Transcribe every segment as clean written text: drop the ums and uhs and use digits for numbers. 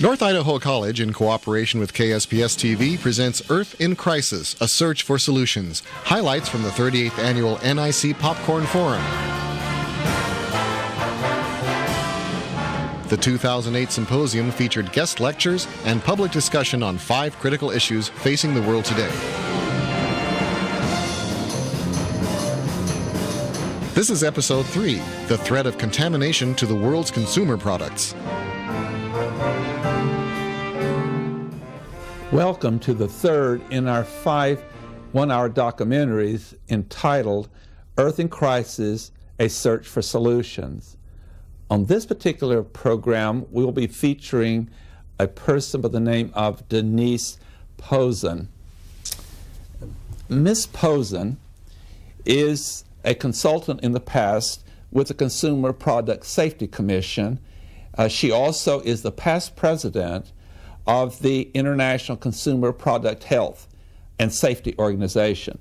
North Idaho College, in cooperation with KSPS TV, presents Earth in Crisis, a search for solutions. Highlights from the 38th Annual NIC Popcorn Forum. The 2008 symposium featured guest lectures and public discussion on 5 critical issues facing the world today. This is Episode 3, The Threat of Contamination to the World's Consumer Products. Welcome to the third in our 5 one-hour documentaries entitled Earth in Crisis, A Search for Solutions. On this particular program, we will be featuring a person by the name of Denise Posen. Ms. Posen is a consultant in the past with the Consumer Product Safety Commission. She also is the past president of the International Consumer Product Health and Safety Organization.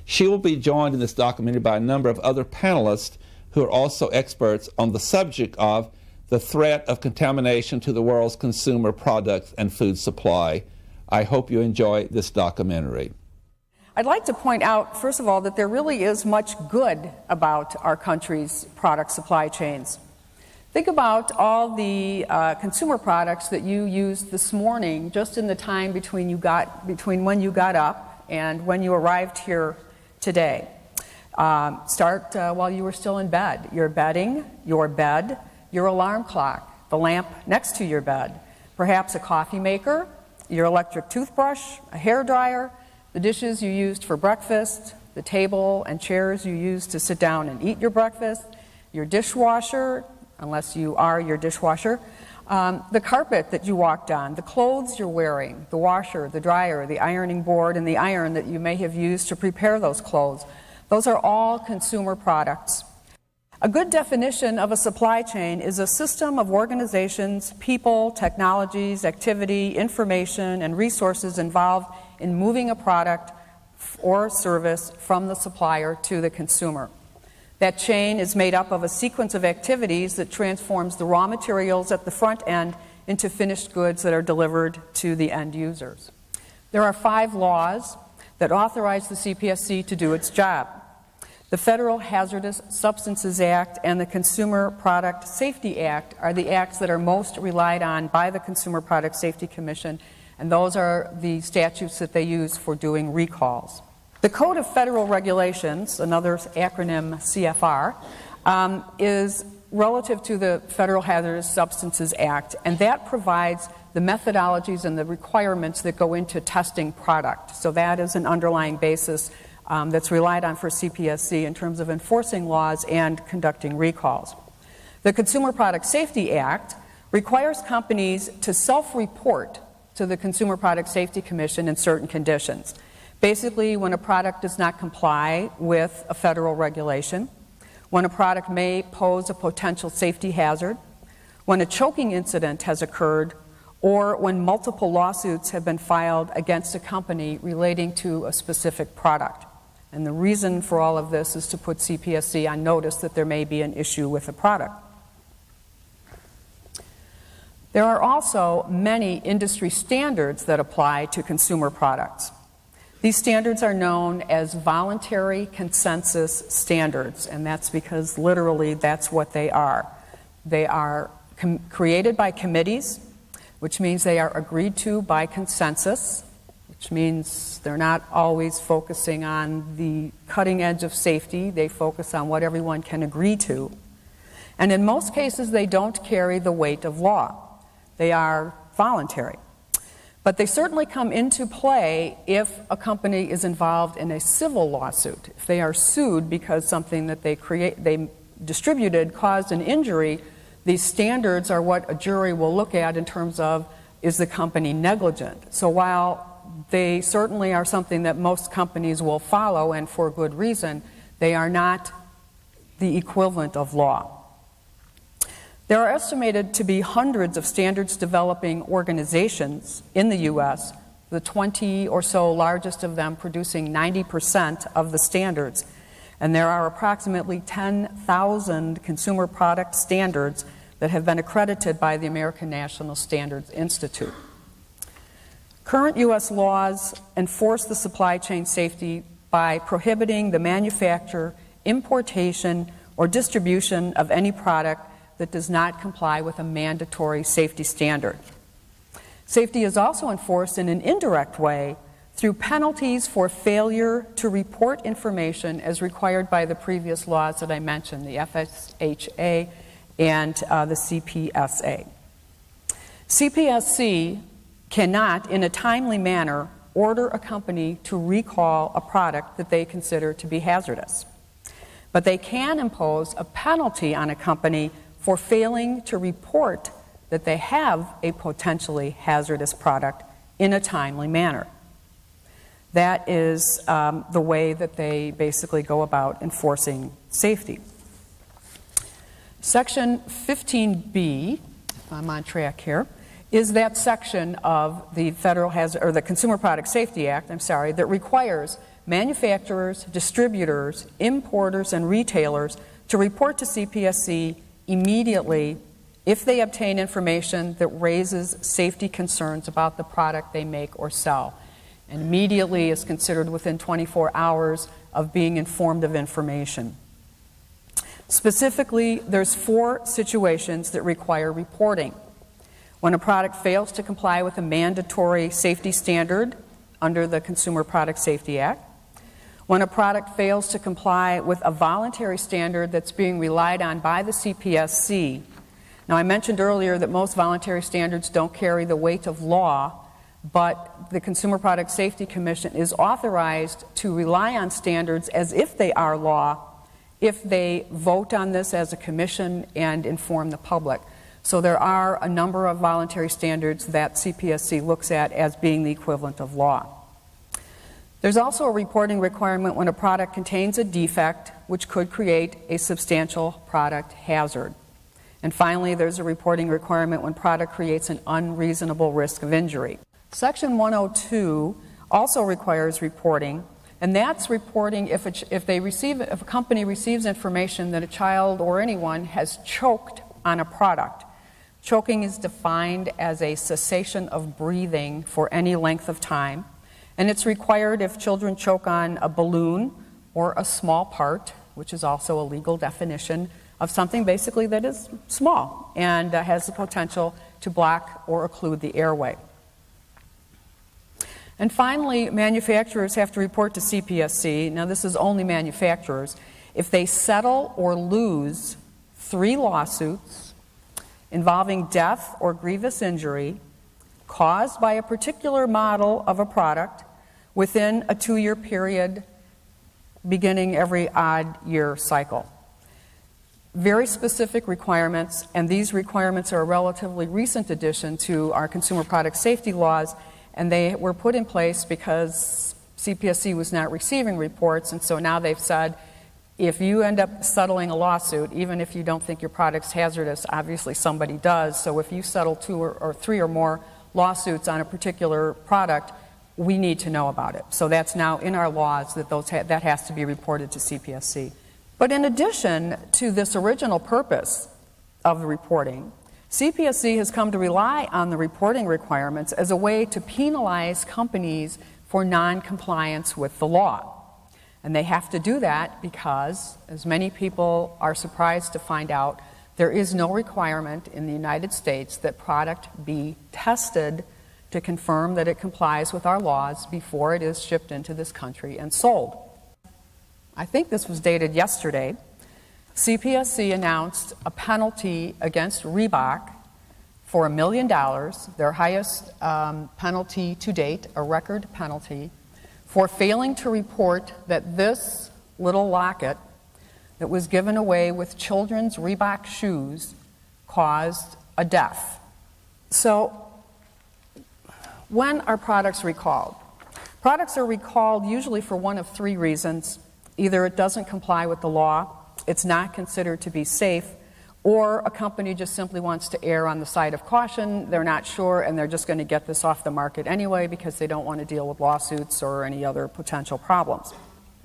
She will be joined in this documentary by a number of other panelists who are also experts on the subject of the threat of contamination to the world's consumer products and food supply. I hope you enjoy this documentary. I'd like to point out, first of all, that there really is much good about our country's product supply chains. Think about all the consumer products that you used this morning, just in the time between when you got up and when you arrived here today. Start while you were still in bed. Your bedding, your bed, your alarm clock, the lamp next to your bed, perhaps a coffee maker, your electric toothbrush, a hair dryer, the dishes you used for breakfast, the table and chairs you used to sit down and eat your breakfast, your dishwasher, unless you are your dishwasher, the carpet that you walked on, the clothes you're wearing, the washer, the dryer, the ironing board, and the iron that you may have used to prepare those clothes. Those are all consumer products. A good definition of a supply chain is a system of organizations, people, technologies, activity, information, and resources involved in moving a product or service from the supplier to the consumer. That chain is made up of a sequence of activities that transforms the raw materials at the front end into finished goods that are delivered to the end users. There are 5 laws that authorize the CPSC to do its job. The Federal Hazardous Substances Act and the Consumer Product Safety Act are the acts that are most relied on by the Consumer Product Safety Commission, and those are the statutes that they use for doing recalls. The Code of Federal Regulations, another acronym CFR, is relative to the Federal Hazardous Substances Act, and that provides the methodologies and the requirements that go into testing product. So that is an underlying basis that's relied on for CPSC in terms of enforcing laws and conducting recalls. The Consumer Product Safety Act requires companies to self-report to the Consumer Product Safety Commission in certain conditions. Basically, when a product does not comply with a federal regulation, when a product may pose a potential safety hazard, when a choking incident has occurred, or when multiple lawsuits have been filed against a company relating to a specific product. And the reason for all of this is to put CPSC on notice that there may be an issue with a product. There are also many industry standards that apply to consumer products. These standards are known as voluntary consensus standards, and that's because literally that's what they are. They are created by committees, which means they are agreed to by consensus, which means they're not always focusing on the cutting edge of safety. They focus on what everyone can agree to. And in most cases, they don't carry the weight of law. They are voluntary. But they certainly come into play if a company is involved in a civil lawsuit. If they are sued because something that they distributed caused an injury, these standards are what a jury will look at in terms of, is the company negligent? So while they certainly are something that most companies will follow, and for good reason, they are not the equivalent of law. There are estimated to be hundreds of standards developing organizations in the U.S., the 20 or so largest of them producing 90% of the standards. And there are approximately 10,000 consumer product standards that have been accredited by the American National Standards Institute. Current U.S. laws enforce the supply chain safety by prohibiting the manufacture, importation, or distribution of any product that does not comply with a mandatory safety standard. Safety is also enforced in an indirect way through penalties for failure to report information as required by the previous laws that I mentioned, the FSHA and the CPSA. CPSC cannot, in a timely manner, order a company to recall a product that they consider to be hazardous. But they can impose a penalty on a company for failing to report that they have a potentially hazardous product in a timely manner. That is the way that they basically go about enforcing safety. Section 15B, if I'm on track here, is that section of the the Consumer Product Safety Act, that requires manufacturers, distributors, importers, and retailers to report to CPSC immediately if they obtain information that raises safety concerns about the product they make or sell. And immediately is considered within 24 hours of being informed of information. Specifically, there's 4 situations that require reporting. When a product fails to comply with a mandatory safety standard under the Consumer Product Safety Act, when a product fails to comply with a voluntary standard that's being relied on by the CPSC. Now, I mentioned earlier that most voluntary standards don't carry the weight of law, but the Consumer Product Safety Commission is authorized to rely on standards as if they are law if they vote on this as a commission and inform the public. So there are a number of voluntary standards that CPSC looks at as being the equivalent of law. There's also a reporting requirement when a product contains a defect which could create a substantial product hazard. And finally, there's a reporting requirement when product creates an unreasonable risk of injury. Section 102 also requires reporting, and that's reporting if a company receives information that a child or anyone has choked on a product. Choking is defined as a cessation of breathing for any length of time, and it's required if children choke on a balloon or a small part, which is also a legal definition of something basically that is small and has the potential to block or occlude the airway. And finally, manufacturers have to report to CPSC, now this is only manufacturers, if they settle or lose 3 lawsuits involving death or grievous injury caused by a particular model of a product within a 2-year period beginning every odd year cycle. Very specific requirements, and these requirements are a relatively recent addition to our consumer product safety laws, and they were put in place because CPSC was not receiving reports, and so now they've said if you end up settling a lawsuit, even if you don't think your product's hazardous, obviously somebody does, so if you settle 2 or 3 or more lawsuits on a particular product, we need to know about it. So that's now in our laws that that has to be reported to CPSC. But in addition to this original purpose of the reporting, CPSC has come to rely on the reporting requirements as a way to penalize companies for non-compliance with the law. And they have to do that because, as many people are surprised to find out, there is no requirement in the United States that product be tested to confirm that it complies with our laws before it is shipped into this country and sold. I think this was dated yesterday. CPSC announced a penalty against Reebok for $1 million, their highest penalty to date, a record penalty, for failing to report that this little locket that was given away with children's Reebok shoes caused a death. So, when are products recalled? Products are recalled usually for one of 3 reasons. Either it doesn't comply with the law, it's not considered to be safe, or a company just simply wants to err on the side of caution, they're not sure, and they're just going to get this off the market anyway because they don't want to deal with lawsuits or any other potential problems.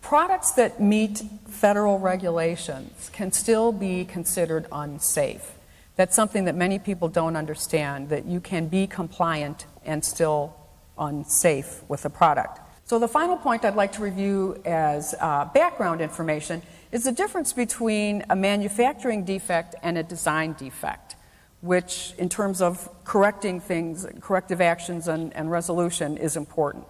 Products that meet federal regulations can still be considered unsafe. That's something that many people don't understand, that you can be compliant and still unsafe with a product. So the final point I'd like to review as background information is the difference between a manufacturing defect and a design defect, which in terms of correcting things, corrective actions and resolution is important.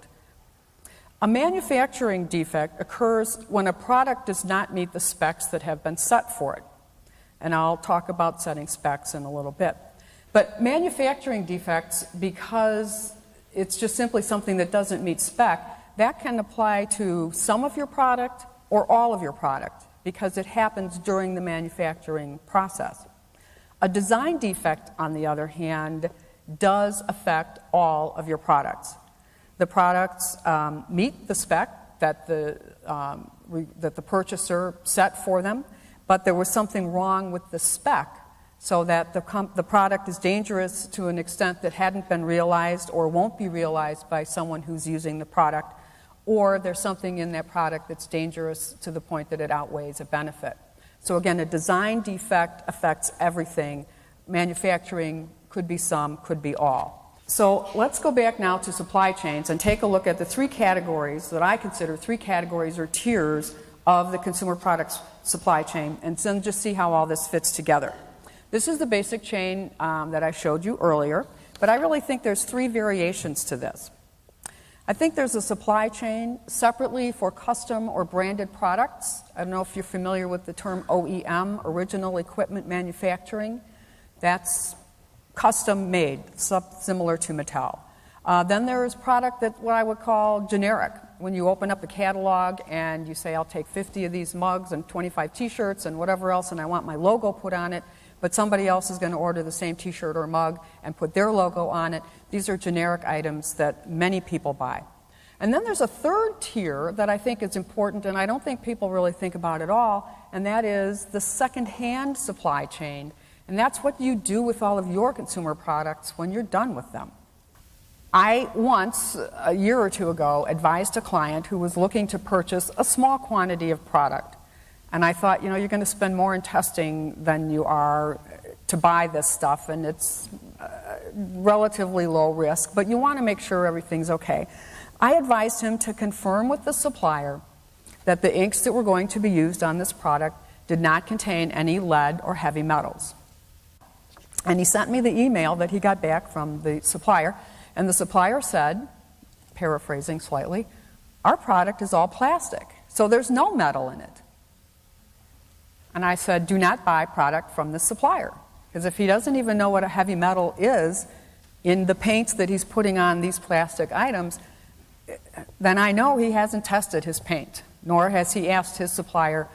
A manufacturing defect occurs when a product does not meet the specs that have been set for it. And I'll talk about setting specs in a little bit. But manufacturing defects, because it's just simply something that doesn't meet spec, that can apply to some of your product or all of your product, because it happens during the manufacturing process. A design defect, on the other hand, does affect all of your products. The products meet the spec that the purchaser set for them, but there was something wrong with the spec so that the product is dangerous to an extent that hadn't been realized or won't be realized by someone who's using the product, or there's something in that product that's dangerous to the point that it outweighs a benefit. So again, a design defect affects everything. Manufacturing could be some, could be all. So let's go back now to supply chains and take a look at the three categories that I consider three categories or tiers of the consumer products supply chain, and then just see how all this fits together. This is the basic chain that I showed you earlier, but I really think there's three variations to this. I think there's a supply chain separately for custom or branded products. I don't know if you're familiar with the term OEM, original equipment manufacturing. That's custom made, similar to Mattel. Then there is product that what I would call generic. When you open up a catalog and you say, I'll take 50 of these mugs and 25 t-shirts and whatever else, and I want my logo put on it, but somebody else is going to order the same t-shirt or mug and put their logo on it. These are generic items that many people buy. And then there's a third tier that I think is important, and I don't think people really think about at all, and that is the second-hand supply chain. And that's what you do with all of your consumer products when you're done with them. I once, a year or two ago, advised a client who was looking to purchase a small quantity of product. And I thought, you know, you're going to spend more in testing than you are to buy this stuff, and it's relatively low risk, but you want to make sure everything's okay. I advised him to confirm with the supplier that the inks that were going to be used on this product did not contain any lead or heavy metals. And he sent me the email that he got back from the supplier, and the supplier said, paraphrasing slightly, our product is all plastic, so there's no metal in it. And I said, do not buy product from the supplier, because if he doesn't even know what a heavy metal is in the paints that he's putting on these plastic items, then I know he hasn't tested his paint, nor has he asked his supplier,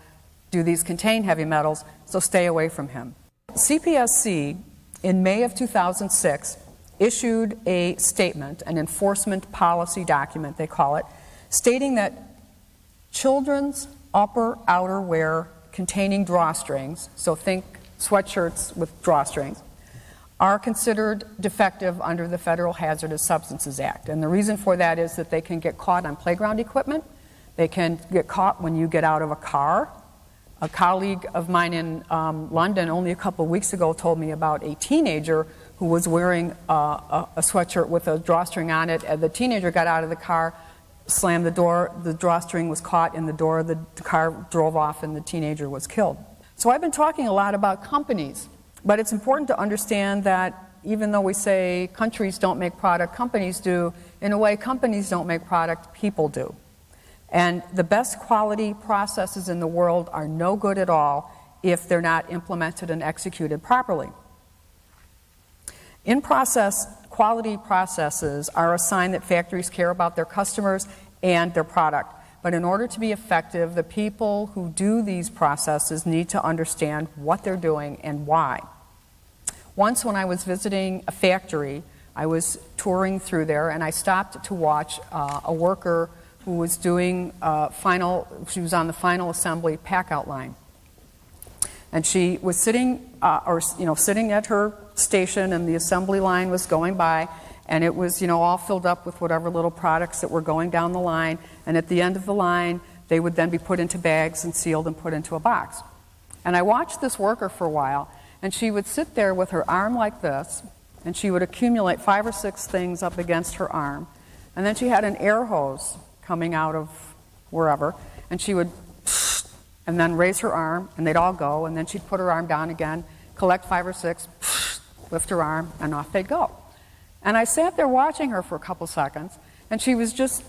do these contain heavy metals, so stay away from him. CPSC, in May of 2006, issued a statement, an enforcement policy document, they call it, stating that children's upper outerwear containing drawstrings, so think sweatshirts with drawstrings, are considered defective under the Federal Hazardous Substances Act. And the reason for that is that they can get caught on playground equipment, they can get caught when you get out of a car. A colleague of mine in London only a couple of weeks ago told me about a teenager who was wearing a sweatshirt with a drawstring on it, and the teenager got out of the car, slammed the door, the drawstring was caught in the door, the car drove off, and the teenager was killed. So I've been talking a lot about companies, but it's important to understand that even though we say countries don't make product, companies do, in a way companies don't make product, people do. And the best quality processes in the world are no good at all if they're not implemented and executed properly. In process, quality processes are a sign that factories care about their customers and their product. But in order to be effective, the people who do these processes need to understand what they're doing and why. Once when I was visiting a factory, I was touring through there, and I stopped to watch a worker who was doing she was on the final assembly pack-out line. And she was sitting at her station, and the assembly line was going by, and it was, all filled up with whatever little products that were going down the line. And at the end of the line, they would then be put into bags and sealed and put into a box. And I watched this worker for a while, And she would sit there with her arm like this, and she would accumulate 5 or 6 things up against her arm. And then she had an air hose coming out of wherever, and she would and then raise her arm, and they'd all go, and then she'd put her arm down again, collect 5 or 6, lift her arm, and off they'd go. And I sat there watching her for a couple seconds, and she was just,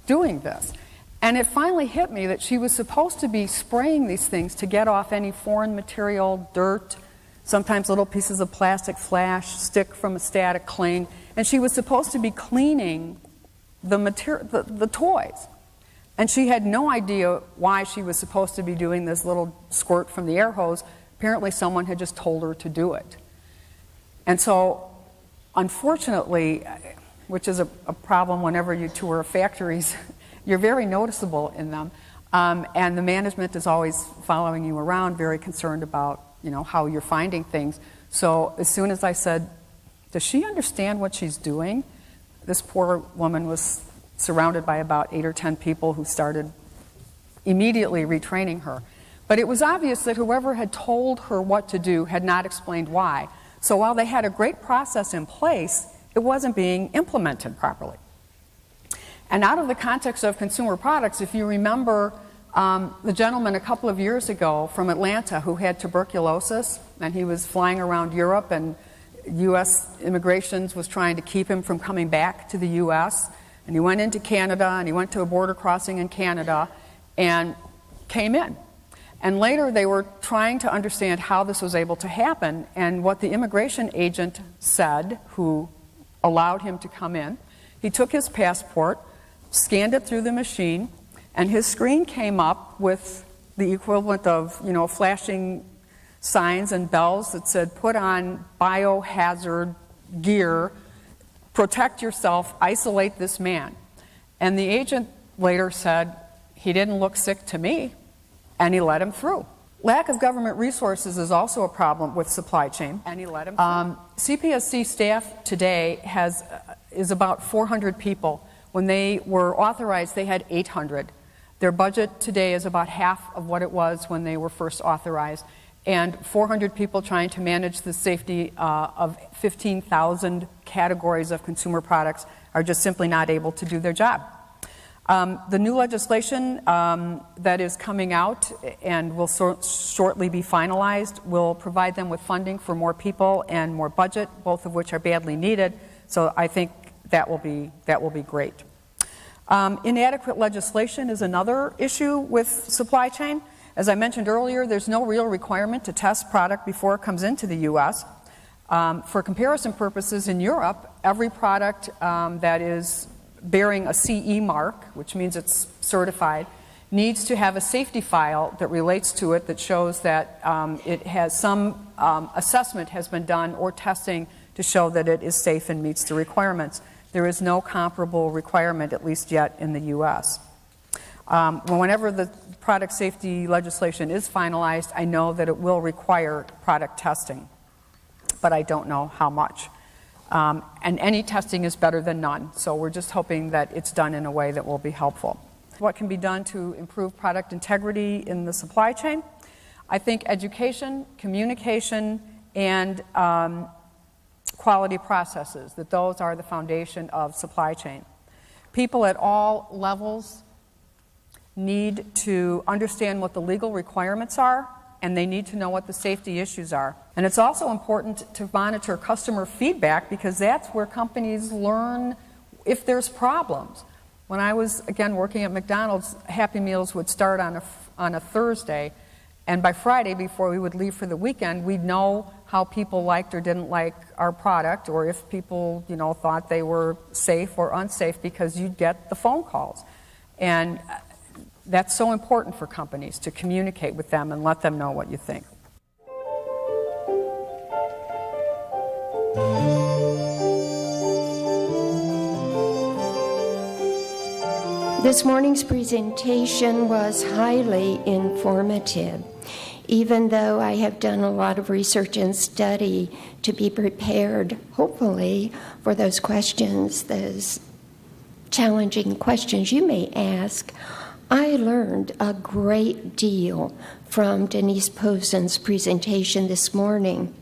doing this. And it finally hit me that she was supposed to be spraying these things to get off any foreign material, dirt, sometimes little pieces of plastic flash, stick from a static cling, and she was supposed to be cleaning the toys. And she had no idea why she was supposed to be doing this little squirt from the air hose. Apparently someone had just told her to do it. And so, unfortunately, which is a problem whenever you tour factories, you're very noticeable in them. And the management is always following you around, very concerned about how you're finding things. So as soon as I said, does she understand what she's doing? This poor woman was surrounded by about 8 or 10 people who started immediately retraining her. But it was obvious that whoever had told her what to do had not explained why. So while they had a great process in place, it wasn't being implemented properly. And out of the context of consumer products, if you remember the gentleman a couple of years ago from Atlanta who had tuberculosis, and he was flying around Europe, and U.S. immigration was trying to keep him from coming back to the U.S., and he went into Canada, and he went to a border crossing in Canada, and came in. And later they were trying to understand how this was able to happen, and what the immigration agent said, who allowed him to come in, he took his passport, scanned it through the machine, and his screen came up with the equivalent of, flashing signs and bells that said, put on biohazard gear, protect yourself, isolate this man. And the agent later said, he didn't look sick to me, and he let him through. Lack of government resources is also a problem with supply chain. And he let him through. CPSC staff today is about 400 people. When they were authorized, they had 800. Their budget today is about half of what it was when they were first authorized. And 400 people trying to manage the safety of 15,000 categories of consumer products are just simply not able to do their job. The new legislation that is coming out and will shortly be finalized will provide them with funding for more people and more budget, both of which are badly needed. So I think that will be great. Inadequate legislation is another issue with supply chain. As I mentioned earlier, there's no real requirement to test product before it comes into the U.S. For comparison purposes, in Europe, every product that is bearing a CE mark, which means it's certified, needs to have a safety file that relates to it that shows that it has some assessment has been done or testing to show that it is safe and meets the requirements. There is no comparable requirement, at least yet, in the U.S. Whenever the product safety legislation is finalized, I know that it will require product testing, but I don't know how much. And any testing is better than none, so we're just hoping that it's done in a way that will be helpful. What can be done to improve product integrity in the supply chain? I think education, communication, and quality processes, that those are the foundation of supply chain. People at all levels need to understand what the legal requirements are, and they need to know what the safety issues are. And it's also important to monitor customer feedback, because that's where companies learn if there's problems. When I was, again, working at McDonald's, Happy Meals would start on a Thursday, and by Friday, before we would leave for the weekend, we'd know how people liked or didn't like our product, or if people, thought they were safe or unsafe, because you'd get the phone calls. And that's so important for companies to communicate with them and let them know what you think. This morning's presentation was highly informative. Even though I have done a lot of research and study to be prepared, hopefully, for those questions, those challenging questions you may ask, I learned a great deal from Denise Posen's presentation this morning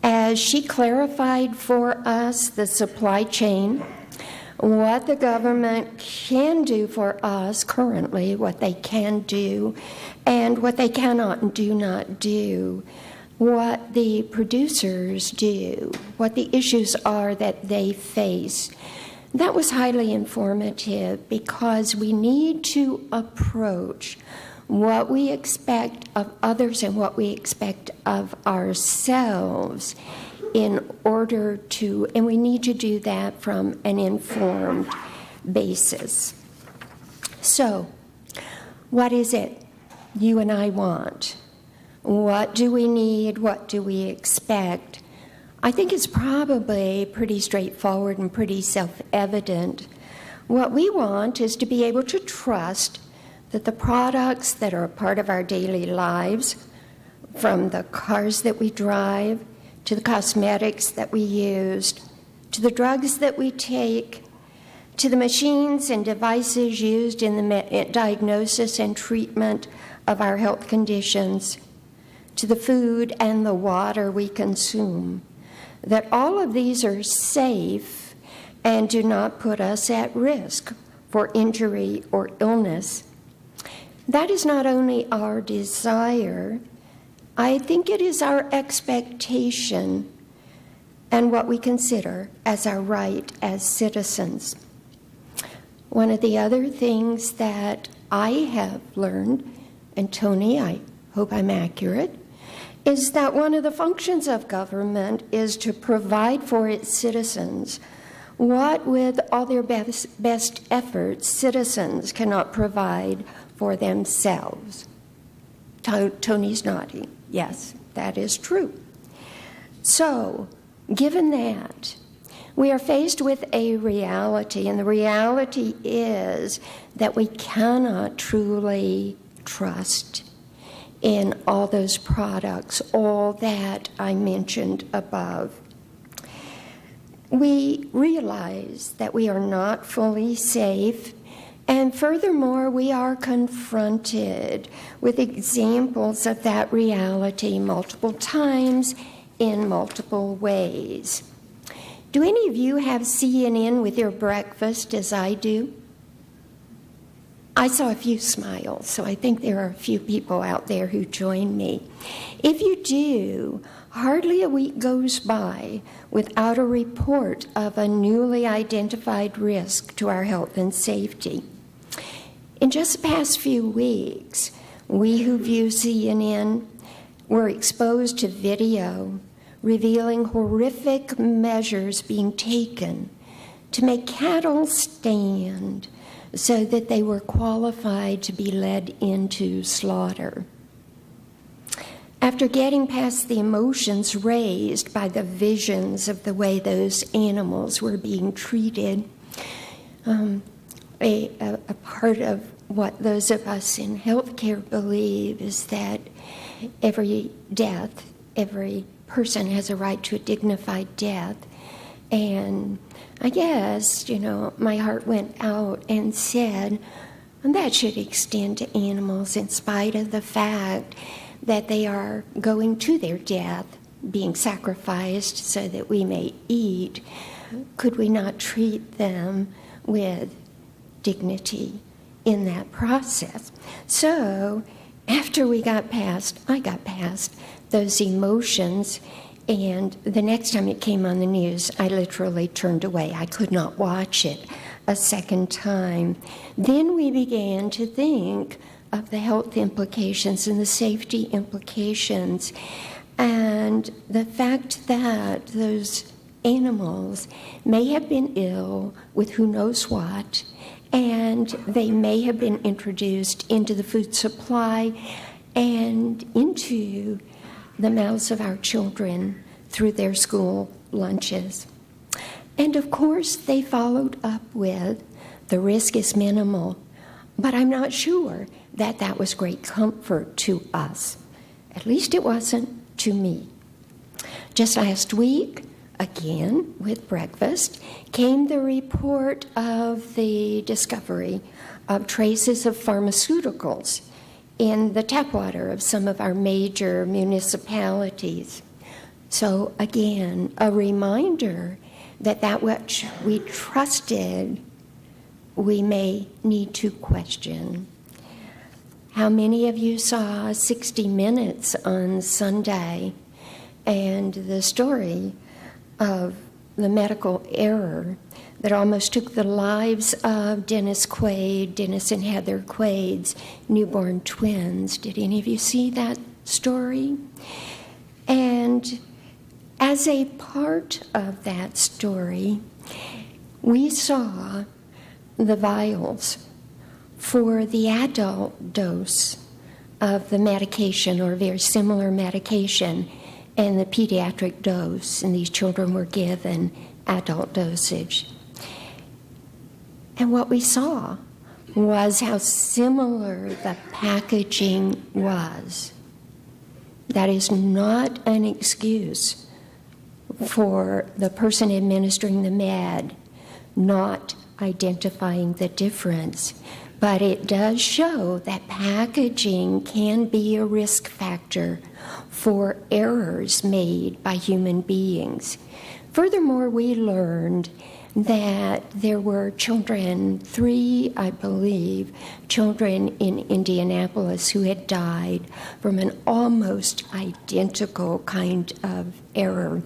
as she clarified for us the supply chain, what the government can do for us currently, what they can do, and what they cannot and do not do, what the producers do, what the issues are that they face. That was highly informative because we need to approach what we expect of others and what we expect of ourselves in order to, and we need to do that from an informed basis. So, what is it you and I want? What do we need? What do we expect? I think it's probably pretty straightforward and pretty self-evident. What we want is to be able to trust that the products that are a part of our daily lives, from the cars that we drive, to the cosmetics that we use, to the drugs that we take, to the machines and devices used in the diagnosis and treatment of our health conditions, to the food and the water we consume, that all of these are safe and do not put us at risk for injury or illness. That is not only our desire, I think it is our expectation and what we consider as our right as citizens. One of the other things that I have learned, and Tony, I hope I'm accurate, is that one of the functions of government is to provide for its citizens what, with all their best efforts, citizens cannot provide for themselves. Tony's nodding. Yes, that is true. So, given that, we are faced with a reality, and the reality is that we cannot truly trust in all those products, all that I mentioned above. We realize that we are not fully safe, and furthermore, we are confronted with examples of that reality multiple times in multiple ways. Do any of you have CNN with your breakfast as I do? I saw a few smiles, so I think there are a few people out there who join me. If you do, hardly a week goes by without a report of a newly identified risk to our health and safety. In just the past few weeks, we who view CNN were exposed to video revealing horrific measures being taken to make cattle stand so that they were qualified to be led into slaughter. After getting past the emotions raised by the visions of the way those animals were being treated, a part of what those of us in healthcare believe is that every death, every person has a right to a dignified death. And I guess, my heart went out and said, and that should extend to animals in spite of the fact that they are going to their death, being sacrificed so that we may eat. Could we not treat them with dignity in that process? So after I got past those emotions, and the next time it came on the news, I literally turned away. I could not watch it a second time. Then we began to think of the health implications and the safety implications, and the fact that those animals may have been ill with who knows what, and they may have been introduced into the food supply and into the mouths of our children through their school lunches. And of course, they followed up with, the risk is minimal, but I'm not sure that was great comfort to us. At least it wasn't to me. Just last week, again with breakfast, came the report of the discovery of traces of pharmaceuticals in the tap water of some of our major municipalities. So again, a reminder that which we trusted, we may need to question. How many of you saw 60 Minutes on Sunday and the story of the medical error that almost took the lives of Dennis and Heather Quaid's newborn twins? Did any of you see that story? And as a part of that story, we saw the vials for the adult dose of the medication or very similar medication and the pediatric dose, and these children were given adult dosage. And what we saw was how similar the packaging was. That is not an excuse for the person administering the med not identifying the difference, but it does show that packaging can be a risk factor for errors made by human beings. Furthermore, we learned that there were children, 3, I believe, children in Indianapolis who had died from an almost identical kind of error.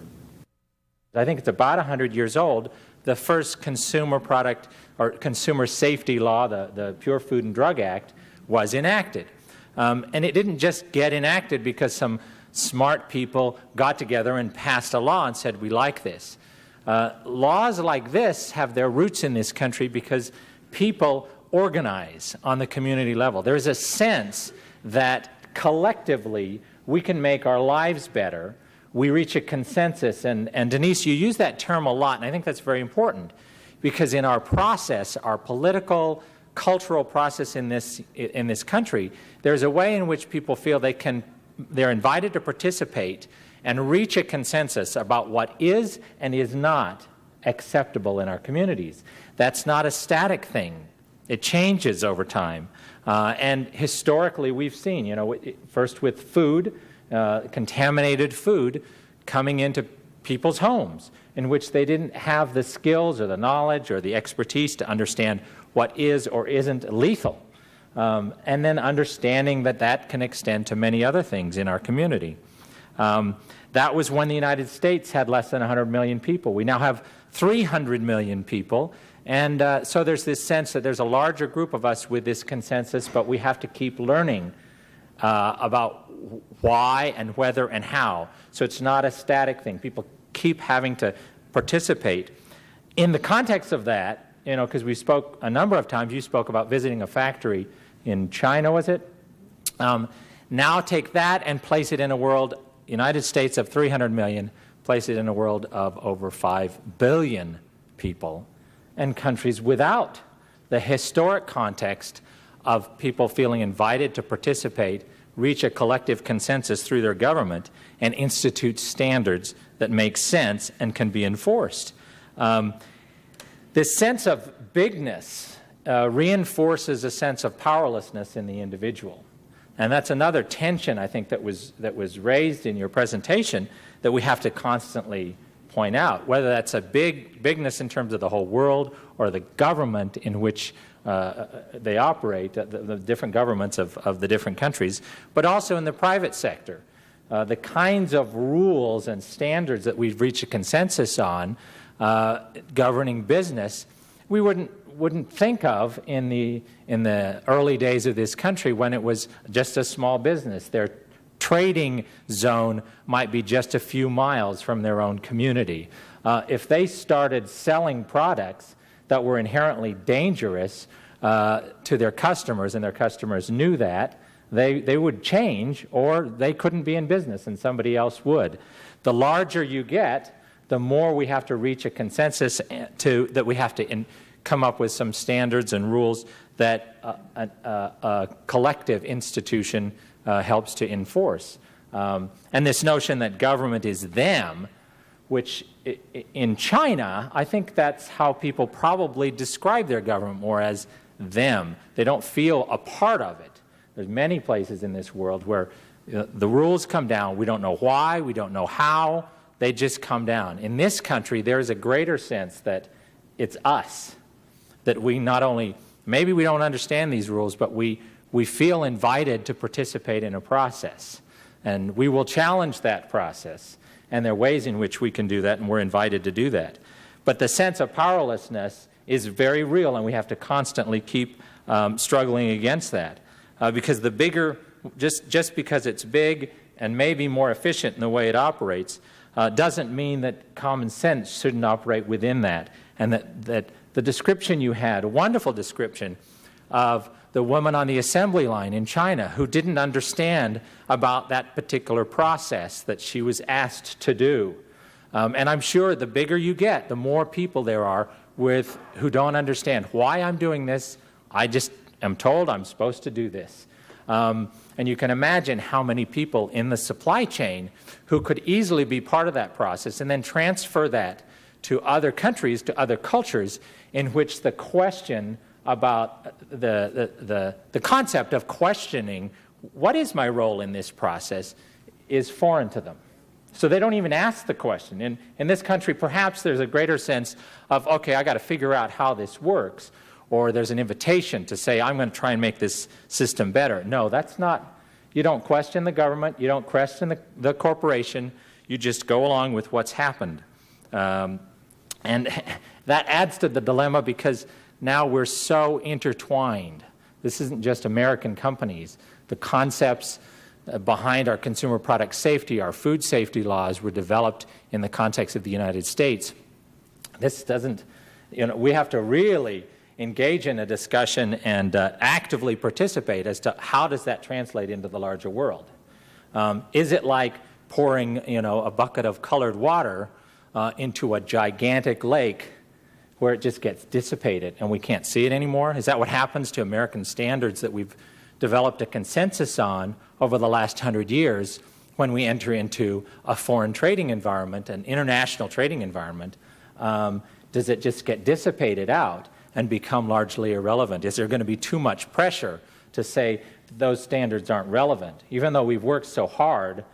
I think it's about 100 years old. The first consumer product or consumer safety law, the Pure Food and Drug Act, was enacted. And it didn't just get enacted because some smart people got together and passed a law and said, we like this. Laws like this have their roots in this country because people organize on the community level. There's a sense that collectively we can make our lives better. We reach a consensus, and Denise, you use that term a lot, and I think that's very important, because in our process, our political, cultural process in this country, there's a way in which people feel they're invited to participate and reach a consensus about what is and is not acceptable in our communities. That's not a static thing. It changes over time. And historically, we've seen, first with food, contaminated food coming into people's homes in which they didn't have the skills or the knowledge or the expertise to understand what is or isn't lethal. And then understanding that can extend to many other things in our community. That was when the United States had less than 100 million people. We now have 300 million people. And so there's this sense that there's a larger group of us with this consensus, but we have to keep learning about why and whether and how. So it's not a static thing. People keep having to participate. In the context of that, because we spoke a number of times, you spoke about visiting a factory in China, was it? Now take that and place it in a world, United States of 300 million, place it in a world of over 5 billion people, and countries without the historic context of people feeling invited to participate, reach a collective consensus through their government, and institute standards that make sense and can be enforced. This sense of bigness reinforces a sense of powerlessness in the individual. And that's another tension, I think, that was raised in your presentation that we have to constantly point out, whether that's a bigness in terms of the whole world or the government in which they operate, the different governments of the different countries, but also in the private sector. The kinds of rules and standards that we've reached a consensus on governing business, we wouldn't think of in the early days of this country when it was just a small business. Their trading zone might be just a few miles from their own community. If they started selling products that were inherently dangerous to their customers, and their customers knew that, they would change, or they couldn't be in business and somebody else would. The larger you get, the more we have to reach a consensus that we have to come up with some standards and rules that a collective institution helps to enforce. And this notion that government is them, which in China, I think that's how people probably describe their government, more as them. They don't feel a part of it. There's many places in this world where the rules come down. We don't know why, we don't know how, they just come down. In this country, there is a greater sense that it's us, that we not only, maybe we don't understand these rules, but we feel invited to participate in a process. And we will challenge that process. And there are ways in which we can do that, and we're invited to do that. But the sense of powerlessness is very real, and we have to constantly keep struggling against that. Because the bigger, just because it's big and maybe more efficient in the way it operates, doesn't mean that common sense shouldn't operate within that. And that the description you had, a wonderful description of the woman on the assembly line in China who didn't understand about that particular process that she was asked to do. And I'm sure the bigger you get, the more people there are who don't understand why I'm doing this. I just am told I'm supposed to do this. And you can imagine how many people in the supply chain who could easily be part of that process and then transfer that to other countries, to other cultures, in which the question about the concept of questioning what is my role in this process is foreign to them. So they don't even ask the question. In this country, perhaps there's a greater sense of, okay, I got to figure out how this works, or there's an invitation to say, I'm going to try and make this system better. No, that's not. You don't question the government. You don't question the corporation. You just go along with what's happened. And that adds to the dilemma because now we're so intertwined. This isn't just American companies. The concepts behind our consumer product safety, our food safety laws, were developed in the context of the United States. This doesn't, we have to really engage in a discussion and actively participate as to how does that translate into the larger world. Is it like pouring, a bucket of colored water into a gigantic lake where it just gets dissipated and we can't see it anymore? Is that what happens to American standards that we've developed a consensus on over the last 100 years when we enter into a foreign trading environment, an international trading environment? Does it just get dissipated out and become largely irrelevant? Is there going to be too much pressure to say those standards aren't relevant? Even though we've worked so hard,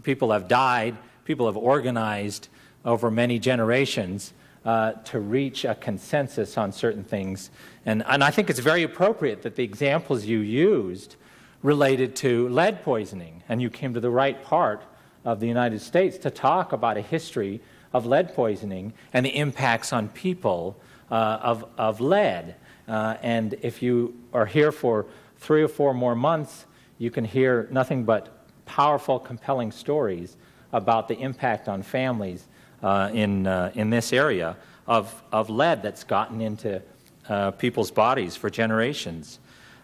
people have died, people have organized over many generations to reach a consensus on certain things. And I think it's very appropriate that the examples you used related to lead poisoning, and you came to the right part of the United States to talk about a history of lead poisoning and the impacts on people of lead. And if you are here for 3 or 4 more months, you can hear nothing but powerful, compelling stories about the impact on families in this area of lead that's gotten into people's bodies for generations.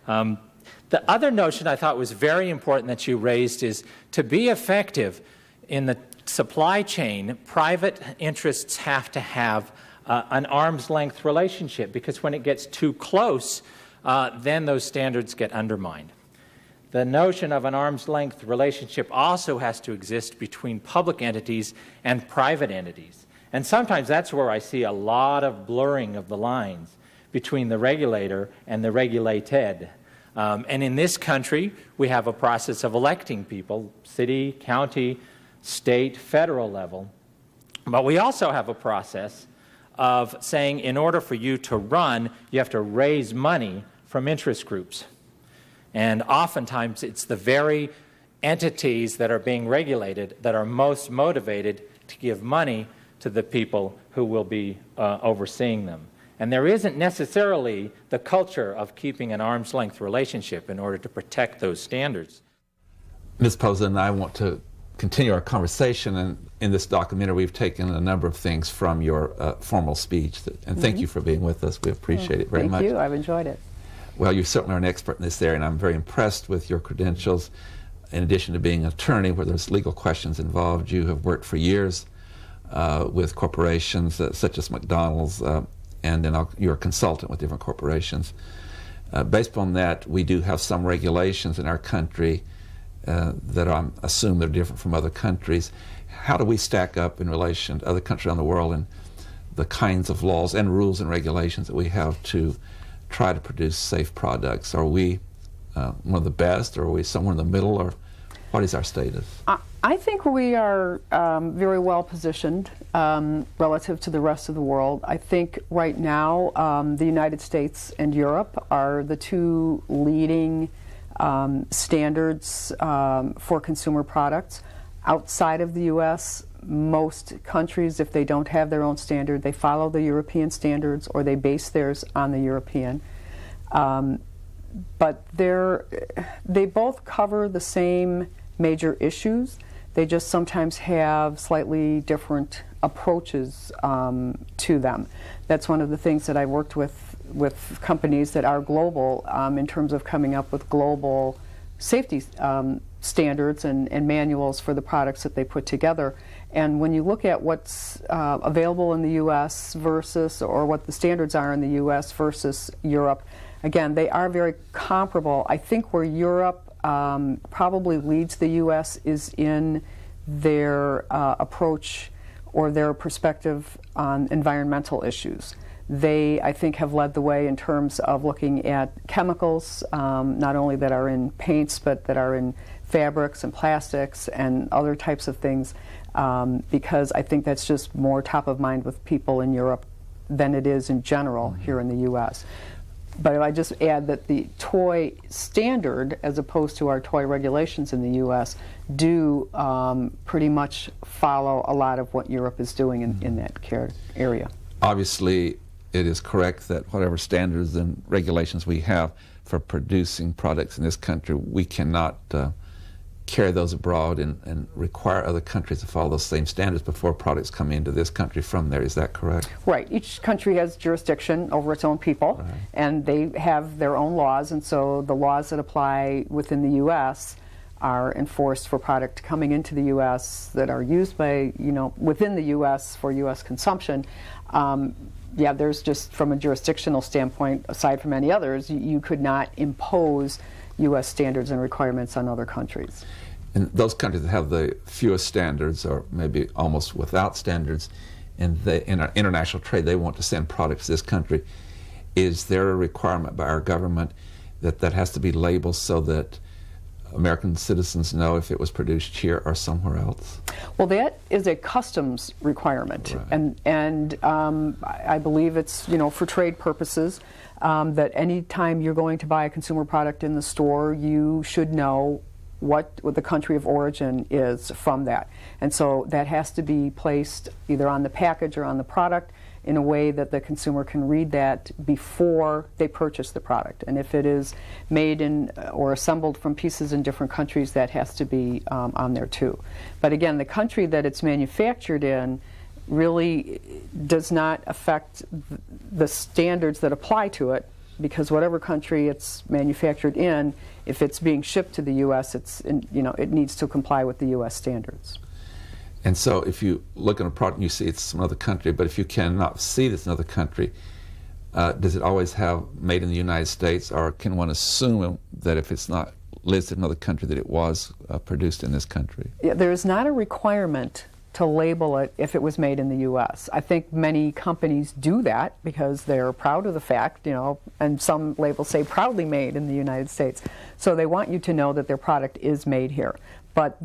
The other notion I thought was very important that you raised is to be effective in the supply chain, private interests have to have an arm's length relationship, because when it gets too close, then those standards get undermined. The notion of an arm's length relationship also has to exist between public entities and private entities. And sometimes that's where I see a lot of blurring of the lines between the regulator and the regulated. And in this country, we have a process of electing people, city, county, state, federal level. But we also have a process of saying in order for you to run, you have to raise money from interest groups. And oftentimes it's the very entities that are being regulated that are most motivated to give money to the people who will be overseeing them. And there isn't necessarily the culture of keeping an arm's length relationship in order to protect those standards. Ms. Posen, I want to continue our conversation, and in this documentary we've taken a number of things from your formal speech, and thank you for being with us. We appreciate it very much. Thank you. I've enjoyed it. Well, you certainly are an expert in this area, and I'm very impressed with your credentials. In addition to being an attorney where there's legal questions involved, you have worked for years with corporations such as McDonald's, and then you're a consultant with different corporations. Based on that, we do have some regulations in our country that I assume they're different from other countries. How do we stack up in relation to other countries around the world and the kinds of laws and rules and regulations that we have to try to produce safe products? Are we one of the best, or are we somewhere in the middle, or what is our status? I think we are very well positioned relative to the rest of the world. I think right now the United States and Europe are the two leading standards for consumer products. Outside of the U.S., most countries, if they don't have their own standard, they follow the European standards or they base theirs on the European. But they both cover the same major issues. They just sometimes have slightly different approaches to them. That's one of the things that I worked with companies that are global in terms of coming up with global safety standards and manuals for the products that they put together. And when you look at what's available in the U.S. versus, or what the standards are in the U.S. versus Europe, again, they are very comparable. I think where Europe probably leads the U.S. is in their approach or their perspective on environmental issues. They, I think, have led the way in terms of looking at chemicals, not only that are in paints, but that are in fabrics and plastics and other types of things, because I think that's just more top of mind with people in Europe than it is in general here in the U.S. But I just add that the toy standard, as opposed to our toy regulations in the U.S., do pretty much follow a lot of what Europe is doing in that area. Obviously, it is correct that whatever standards and regulations we have for producing products in this country, we cannot carry those abroad and require other countries to follow those same standards before products come into this country from there. Is that correct? Right. Each country has jurisdiction over its own people, right, and they have their own laws, and so the laws that apply within the U.S. are enforced for product coming into the U.S. that are used by, within the U.S. for U.S. consumption. Yeah, there's just, from a jurisdictional standpoint, aside from any others, you could not impose U.S. standards and requirements on other countries. And those countries that have the fewest standards, or maybe almost without standards, and in our international trade, they want to send products to this country. Is there a requirement by our government that has to be labeled so that American citizens know if it was produced here or somewhere else? Well, that is a customs requirement, right, and I believe it's for trade purposes. That any time you're going to buy a consumer product in the store, you should know what the country of origin is from that. And so that has to be placed either on the package or on the product in a way that the consumer can read that before they purchase the product. And if it is made in or assembled from pieces in different countries, that has to be on there too. But again, the country that it's manufactured in really does not affect the standards that apply to it, because whatever country it's manufactured in, if it's being shipped to the U.S., it needs to comply with the U.S. standards. And so if you look at a product and you see it's from another country, but if you cannot see this in another country, does it always have made in the United States, or can one assume that if it's not listed in another country that it was produced in this country? Yeah, there is not a requirement to label it if it was made in the U.S. I think many companies do that because they're proud of the fact, and some labels say proudly made in the United States. So they want you to know that their product is made here. But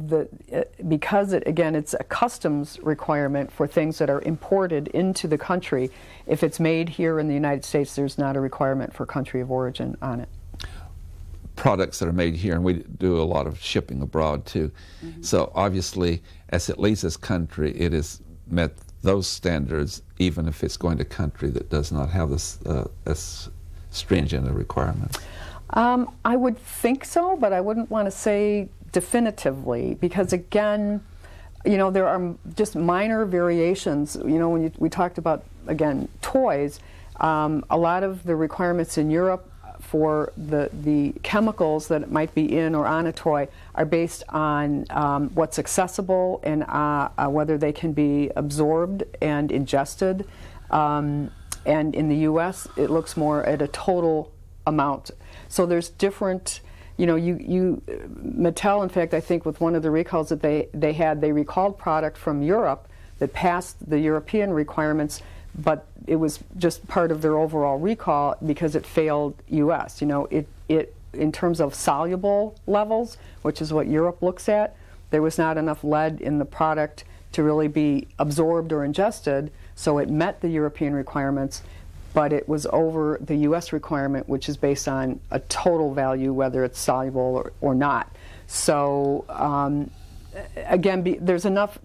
because it's a customs requirement for things that are imported into the country, if it's made here in the United States, there's not a requirement for country of origin on it. Products that are made here, and we do a lot of shipping abroad too. Mm-hmm. So obviously, as it leaves this country, it has met those standards, even if it's going to a country that does not have this as stringent a requirement. I would think so, but I wouldn't want to say definitively, because again, there are just minor variations. When we talked about, again, toys, a lot of the requirements in Europe for the chemicals that might be in or on a toy are based on what's accessible and whether they can be absorbed and ingested. And in the U.S., it looks more at a total amount. So there's different, Mattel, in fact, I think with one of the recalls that they had, they recalled product from Europe that passed the European requirements, but it was just part of their overall recall because it failed U.S. It in terms of soluble levels, which is what Europe looks at, there was not enough lead in the product to really be absorbed or ingested, so it met the European requirements, but it was over the U.S. requirement, which is based on a total value, whether it's soluble or not. So again, there's enough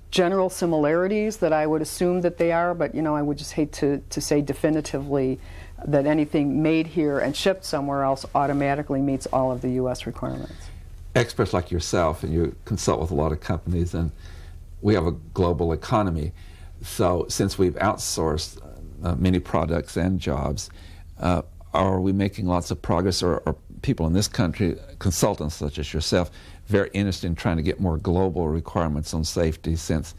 general similarities that I would assume that they are, but I would just hate to say definitively that anything made here and shipped somewhere else automatically meets all of the U.S. requirements. Experts like yourself, and you consult with a lot of companies, and we have a global economy. So since we've outsourced many products and jobs, are we making lots of progress, or are people in this country, consultants such as yourself, very interested in trying to get more global requirements on safety since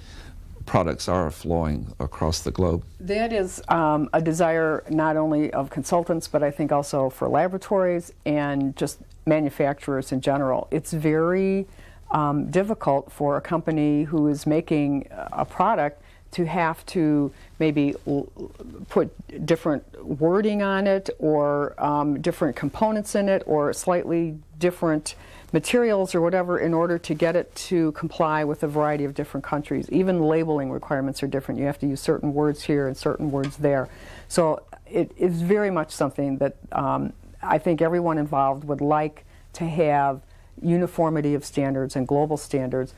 products are flowing across the globe? That is a desire not only of consultants, but I think also for laboratories and just manufacturers in general. It's very difficult for a company who is making a product to have to maybe put different wording on it, or different components in it, or slightly different materials or whatever, in order to get it to comply with a variety of different countries. Even labeling requirements are different. You have to use certain words here and certain words there. So it is very much something that I think everyone involved would like to have uniformity of standards and global standards.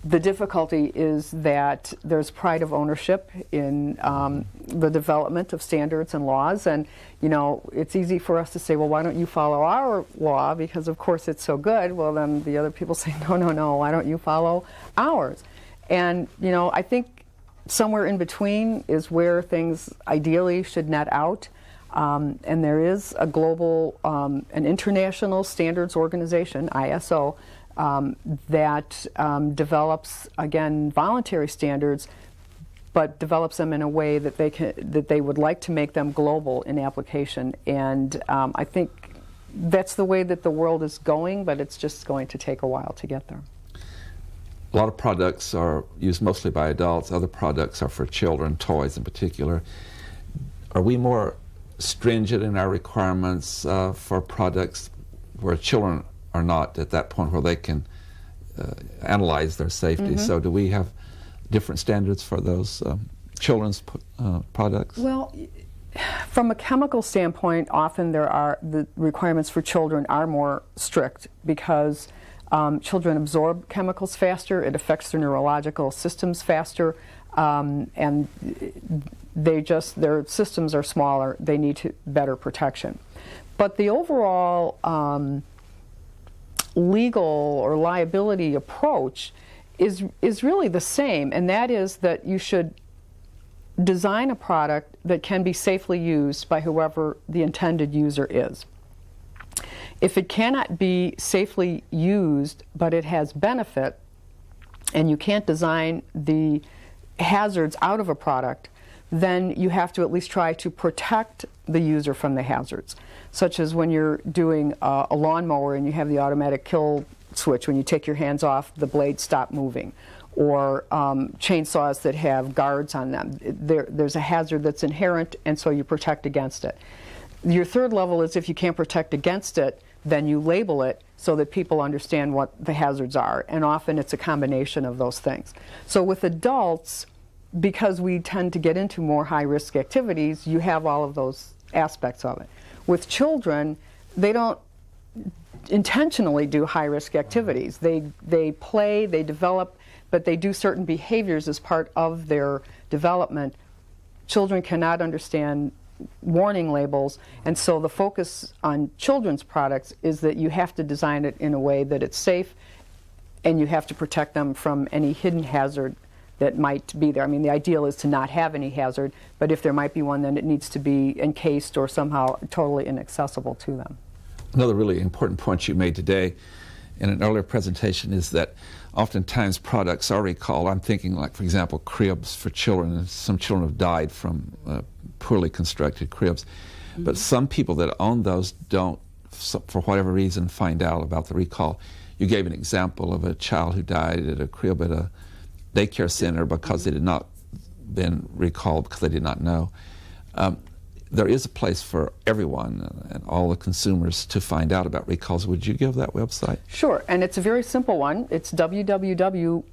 The difficulty is that there's pride of ownership in the development of standards and laws, and it's easy for us to say, well, why don't you follow our law, because of course it's so good. Well, then the other people say, no, why don't you follow ours? And I think somewhere in between is where things ideally should net out. And there is a global, an international standards organization, ISO, that develops, again, voluntary standards, but develops them in a way that they would like to make them global in application. And I think that's the way that the world is going, but it's just going to take a while to get there. A lot of products are used mostly by adults. Other products are for children, toys in particular. Are we more stringent in our requirements for products where children are not at that point where they can analyze their safety? Mm-hmm. So do we have different standards for those children's products? Well, from a chemical standpoint, often the requirements for children are more strict because children absorb chemicals faster, it affects their neurological systems faster, and their systems are smaller, they need better protection. But the overall legal or liability approach is really the same, and that is that you should design a product that can be safely used by whoever the intended user is. If it cannot be safely used, but it has benefit, and you can't design the hazards out of a product, then you have to at least try to protect the user from the hazards, such as when you're doing a lawnmower and you have the automatic kill switch. When you take your hands off, the blades stop moving. Or chainsaws that have guards on them. There's a hazard that's inherent, and so you protect against it. Your third level is if you can't protect against it, then you label it so that people understand what the hazards are, and often it's a combination of those things. So with adults, because we tend to get into more high-risk activities, you have all of those aspects of it. With children, they don't intentionally do high-risk activities. They play, they develop, but they do certain behaviors as part of their development. Children cannot understand warning labels, and so the focus on children's products is that you have to design it in a way that it's safe, and you have to protect them from any hidden hazard that might be there. I mean, the ideal is to not have any hazard, but if there might be one, then it needs to be encased or somehow totally inaccessible to them. Another really important point you made today in an earlier presentation is that oftentimes products are recalled. I'm thinking, like, for example, cribs for children. Some children have died from poorly constructed cribs. Mm-hmm. But some people that own those don't for whatever reason, find out about the recall. You gave an example of a child who died at a crib at a daycare center because they had not been recalled because they did not know. There is a place for everyone and all the consumers to find out about recalls. Would you give that website? Sure, and it's a very simple one. It's www.recalls.gov.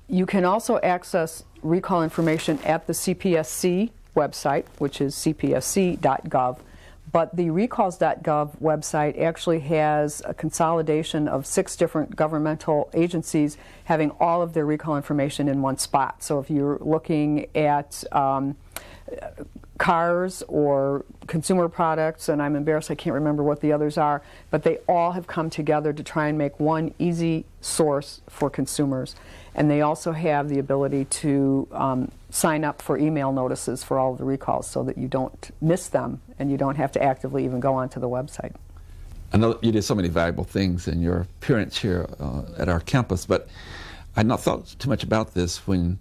You can also access recall information at the CPSC website, which is cpsc.gov. But the recalls.gov website actually has a consolidation of 6 different governmental agencies having all of their recall information in one spot. So if you're looking at cars or consumer products, and I'm embarrassed I can't remember what the others are, but they all have come together to try and make one easy source for consumers. And they also have the ability to sign up for email notices for all of the recalls so that you don't miss them and you don't have to actively even go onto the website. I know you did so many valuable things in your appearance here at our campus, but I had not thought too much about this when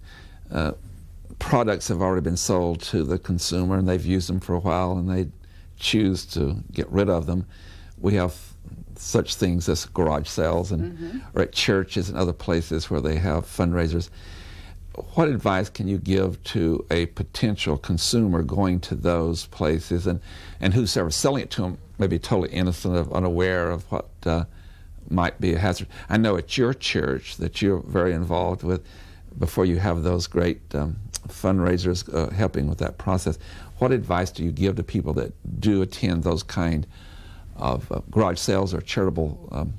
products have already been sold to the consumer and they've used them for a while and they choose to get rid of them. We have such things as garage sales and or at churches and other places where they have fundraisers. What advice can you give to a potential consumer going to those places and who's ever selling it to them may be totally innocent of, unaware of what might be a hazard? I know at your church that you're very involved with before you have those great fundraisers helping with that process. What advice do you give to people that do attend those kind of garage sales or charitable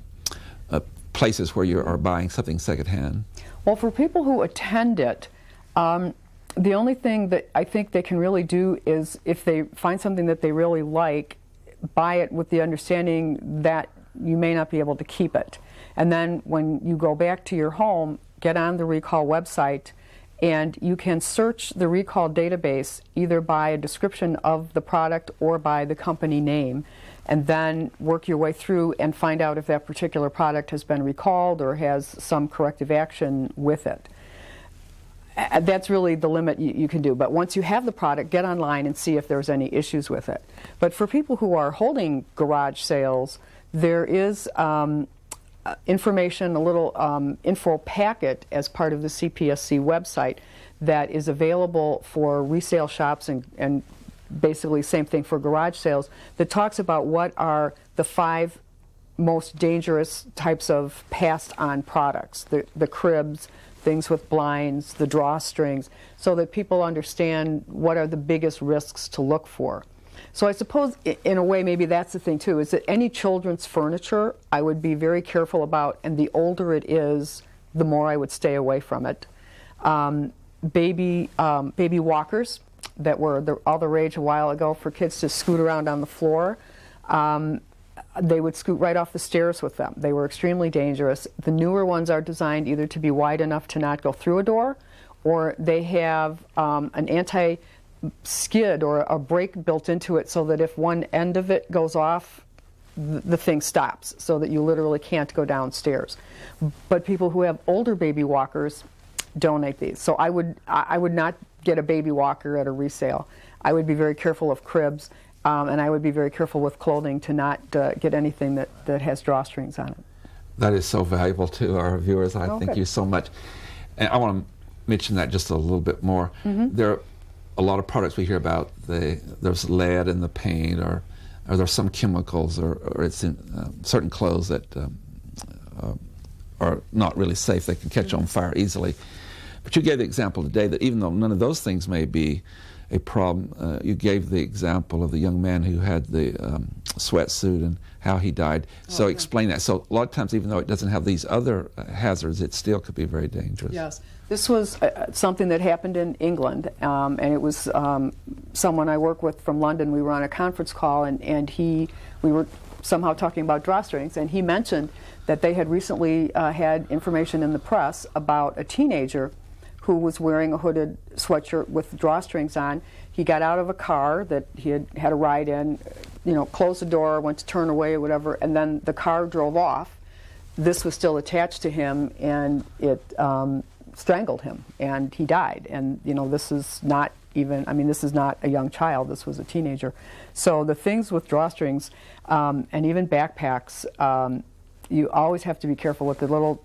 places where you are buying something secondhand? Well, for people who attend it, the only thing that I think they can really do is if they find something that they really like, buy it with the understanding that you may not be able to keep it. And then when you go back to your home, get on the recall website and you can search the recall database either by a description of the product or by the company name, and then work your way through and find out if that particular product has been recalled or has some corrective action with it. That's really the limit you can do. But once you have the product, get online and see if there's any issues with it. But for people who are holding garage sales, there is information, a little info packet as part of the CPSC website that is available for resale shops and basically same thing for garage sales, that talks about what are the 5 most dangerous types of passed-on products, the cribs, things with blinds, the drawstrings, so that people understand what are the biggest risks to look for. So I suppose, in a way, maybe that's the thing too, is that any children's furniture I would be very careful about, and the older it is, the more I would stay away from it. Baby walkers that were all the rage a while ago for kids to scoot around on the floor. They would scoot right off the stairs with them. They were extremely dangerous. The newer ones are designed either to be wide enough to not go through a door, or they have an anti-skid or a brake built into it so that if one end of it goes off, the thing stops, so that you literally can't go downstairs. But people who have older baby walkers donate these. So I would not get a baby walker at a resale. I would be very careful of cribs, and I would be very careful with clothing to not get anything that has drawstrings on it. That is so valuable to our viewers. I thank you so much. And I want to mention that just a little bit more. There are a lot of products we hear about. There's lead in the paint, or there's some chemicals, or it's in certain clothes that are not really safe. They can catch on fire easily. But you gave the example today that even though none of those things may be a problem, you gave the example of the young man who had the sweatsuit and how he died. So explain that. So a lot of times, even though it doesn't have these other hazards, it still could be very dangerous. Yes. This was something that happened in England, and it was someone I work with from London. We were on a conference call, and we were somehow talking about drawstrings, and he mentioned that they had recently had information in the press about a teenager who was wearing a hooded sweatshirt with drawstrings on. He got out of a car that he had a ride in, closed the door, went to turn away or whatever, and then the car drove off. This was still attached to him, and it strangled him, and he died. And this is not even. I mean, this is not a young child, this was a teenager. So the things with drawstrings and even backpacks, you always have to be careful with the little,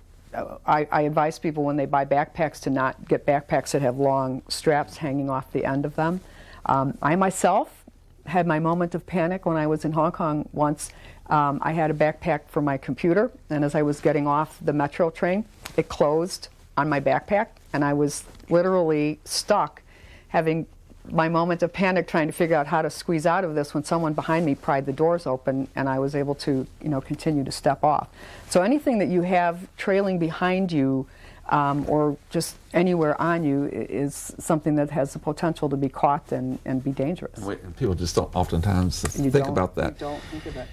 I advise people when they buy backpacks to not get backpacks that have long straps hanging off the end of them. I myself had my moment of panic when I was in Hong Kong once. I had a backpack for my computer, and as I was getting off the metro train, it closed on my backpack, and I was literally stuck having my moment of panic trying to figure out how to squeeze out of this when someone behind me pried the doors open, and I was able to, continue to step off. So anything that you have trailing behind you or just anywhere on you is something that has the potential to be caught and be dangerous. And people just don't oftentimes think about that. You don't think of it.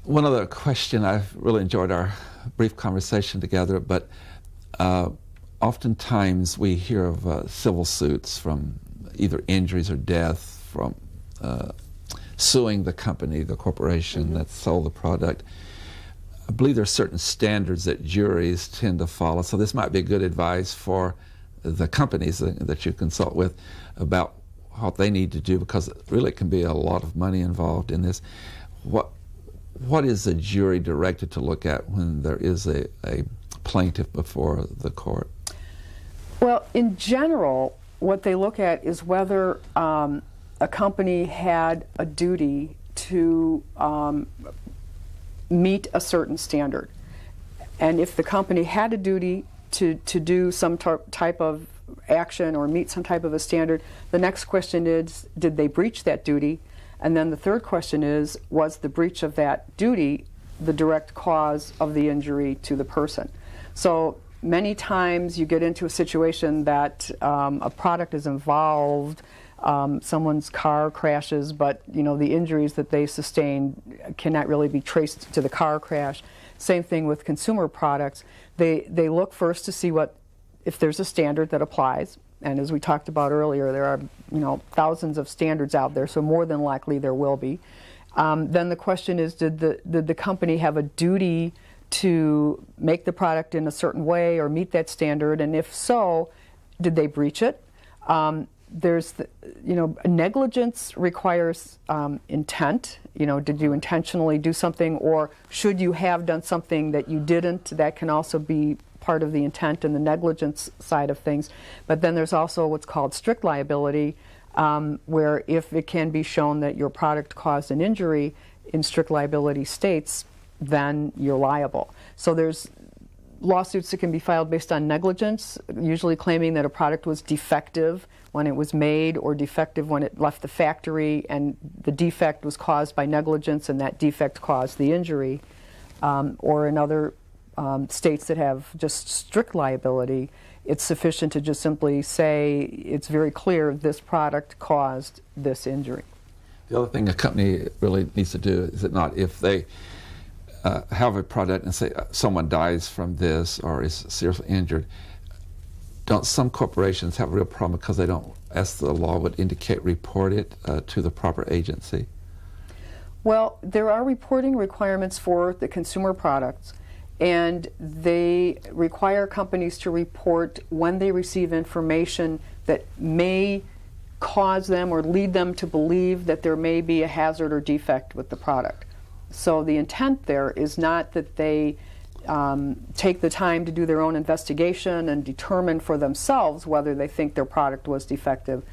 One other question, I've really enjoyed our brief conversation together, but oftentimes we hear of civil suits from either injuries or death from suing the company, the corporation that sold the product. I believe there are certain standards that juries tend to follow, so this might be good advice for the companies that you consult with about what they need to do, because really it can be a lot of money involved in this. What is the jury directed to look at when there is a plaintiff before the court? Well, in general, what they look at is whether a company had a duty to meet a certain standard. And if the company had a duty to do some type of action or meet some type of a standard, the next question is, did they breach that duty? And then the third question is, was the breach of that duty the direct cause of the injury to the person? So many times you get into a situation that a product is involved, someone's car crashes, but the injuries that they sustained cannot really be traced to the car crash. Same thing with consumer products. They look first to see if there's a standard that applies. And as we talked about earlier, there are thousands of standards out there, so more than likely there will be. Then the question is, did the company have a duty to make the product in a certain way or meet that standard? And if so, did they breach it? Negligence requires intent. Did you intentionally do something, or should you have done something that you didn't? That can also be part of the intent and the negligence side of things. But then there's also what's called strict liability, where if it can be shown that your product caused an injury in strict liability states, then you're liable. So there's lawsuits that can be filed based on negligence, usually claiming that a product was defective when it was made or defective when it left the factory, and the defect was caused by negligence and that defect caused the injury. Or in other states that have just strict liability, it's sufficient to just simply say it's very clear this product caused this injury. The other thing a company really needs to do, is it not, if they have a product and say someone dies from this or is seriously injured, don't some corporations have a real problem because they don't, as the law would indicate, report it to the proper agency? Well, there are reporting requirements for the consumer products, and they require companies to report when they receive information that may cause them or lead them to believe that there may be a hazard or defect with the product. So the intent there is not that they take the time to do their own investigation and determine for themselves whether they think their product was defective,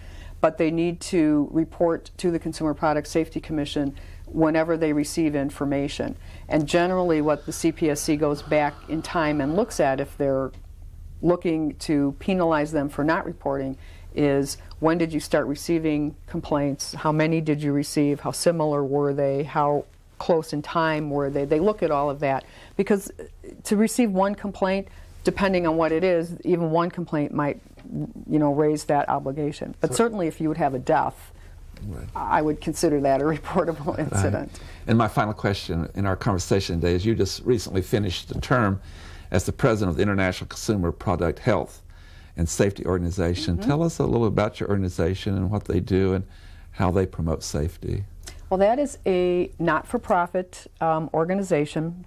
but they need to report to the Consumer Product Safety Commission whenever they receive information. And generally what the CPSC goes back in time and looks at, if they're looking to penalize them for not reporting, is when did you start receiving complaints, how many did you receive, how similar were they, how close in time were they. They look at all of that, because to receive one complaint, depending on what it is, even one complaint might raise that obligation. But certainly if you would have a death, right, I would consider that a reportable incident. Right. And my final question in our conversation today is, you just recently finished a term as the president of the International Consumer Product Health and Safety Organization. Mm-hmm. Tell us a little about your organization and what they do and how they promote safety. Well, that is a not-for-profit organization.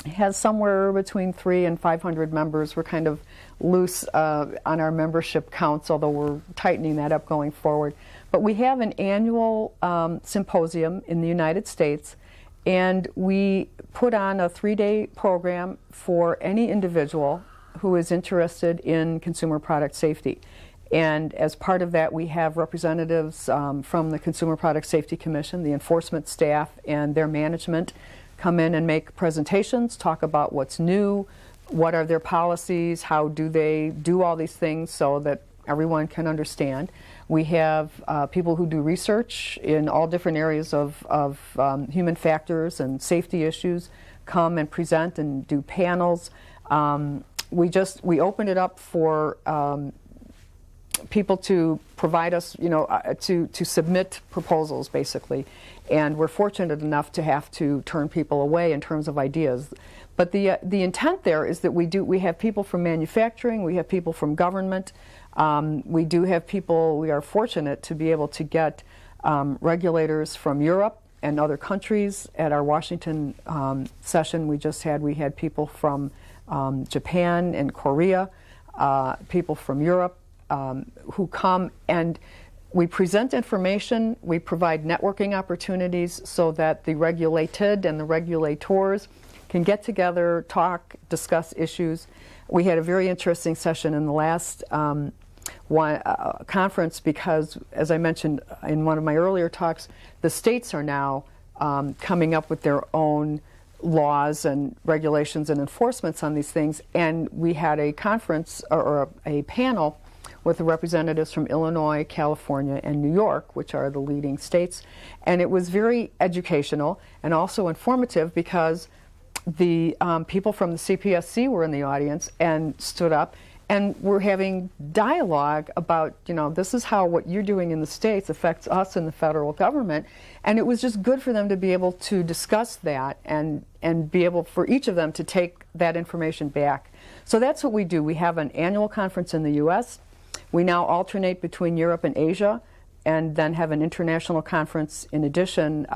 has somewhere between 300 and 500 members. We're kind of loose on our membership counts, although we're tightening that up going forward. But we have an annual symposium in the United States, and we put on a 3-day program for any individual who is interested in consumer product safety. And as part of that, we have representatives from the Consumer Product Safety Commission, the enforcement staff, and their management come in and make presentations, talk about what's new, what are their policies, how do they do all these things so that everyone can understand. We have people who do research in all different areas of human factors and safety issues come and present and do panels. We opened it up for people to provide us, to submit proposals, basically. And we're fortunate enough to have to turn people away in terms of ideas. But the intent there is that we have people from manufacturing, we have people from government, we do have people, we are fortunate to be able to get regulators from Europe and other countries. At our Washington session we had people from Japan and Korea, people from Europe who come, and we present information, we provide networking opportunities so that the regulated and the regulators can get together, talk, discuss issues. We had a very interesting session in the last conference because, as I mentioned in one of my earlier talks, the states are now coming up with their own laws and regulations and enforcements on these things, and we had a conference or a panel with the representatives from Illinois, California, and New York, which are the leading states. And it was very educational and also informative because the people from the CPSC were in the audience and stood up and were having dialogue about, this is how what you're doing in the states affects us in the federal government. And it was just good for them to be able to discuss that and be able for each of them to take that information back. So that's what we do. We have an annual conference in the U.S. We now alternate between Europe and Asia, and then have an international conference in addition,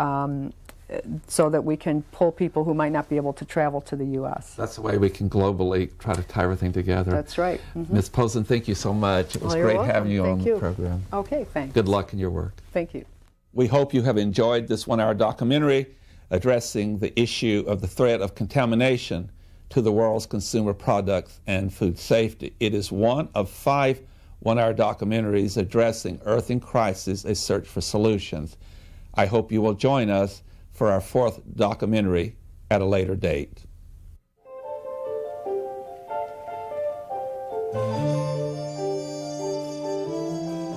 so that we can pull people who might not be able to travel to the U.S. That's the way we can globally try to tie everything together. That's right. Mm-hmm. Ms. Posen, thank you so much. It was great having you on the program. Okay, thanks. Good luck in your work. Thank you. We hope you have enjoyed this one-hour documentary addressing the issue of the threat of contamination to the world's consumer products and food safety. It is one of 5 one-hour documentaries addressing Earth in Crisis, A Search for Solutions. I hope you will join us for our 4th documentary at a later date.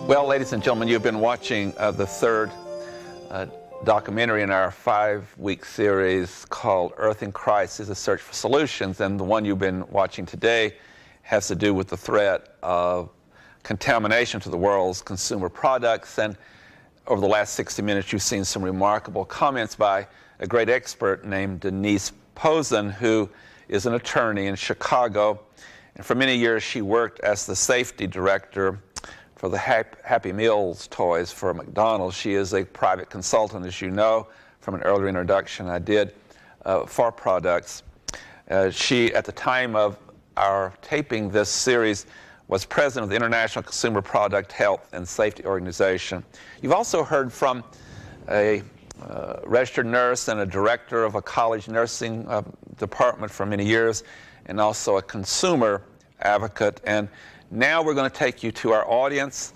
Well, ladies and gentlemen, you've been watching the 3rd documentary in our 5-week series called Earth in Crisis, A Search for Solutions, and the one you've been watching today has to do with the threat of contamination to the world's consumer products. And over the last 60 minutes, you've seen some remarkable comments by a great expert named Denise Posen, who is an attorney in Chicago. And for many years, she worked as the safety director for the Happy Meals toys for McDonald's. She is a private consultant, as you know, from an earlier introduction I did for products. She, at the time of our taping this series, was president of the International Consumer Product Health and Safety Organization. You've also heard from a registered nurse and a director of a college nursing department for many years, and also a consumer advocate. And now we're going to take you to our audience,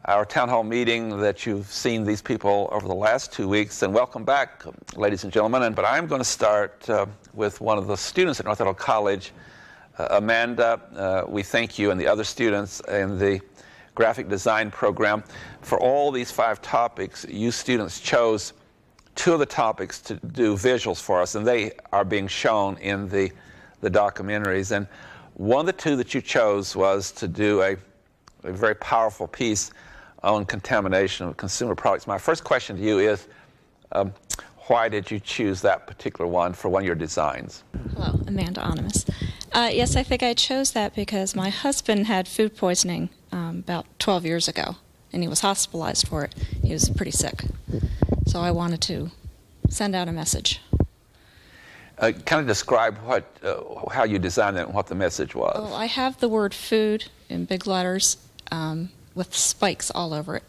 our town hall meeting that you've seen these people over the last 2 weeks. And welcome back, ladies and gentlemen. But I'm going to start with one of the students at North College, Amanda. We thank you and the other students in the graphic design program for all these 5 topics. You students chose 2 of the topics to do visuals for us, and they are being shown in the documentaries. And one of the 2 that you chose was to do a very powerful piece on contamination of consumer products. My first question to you is, why did you choose that particular one for one of your designs? Hello, Amanda Onimus. Yes, I think I chose that because my husband had food poisoning about 12 years ago, and he was hospitalized for it. He was pretty sick. So I wanted to send out a message. Kind of describe how you designed it and what the message was. Oh, I have the word food in big letters with spikes all over it.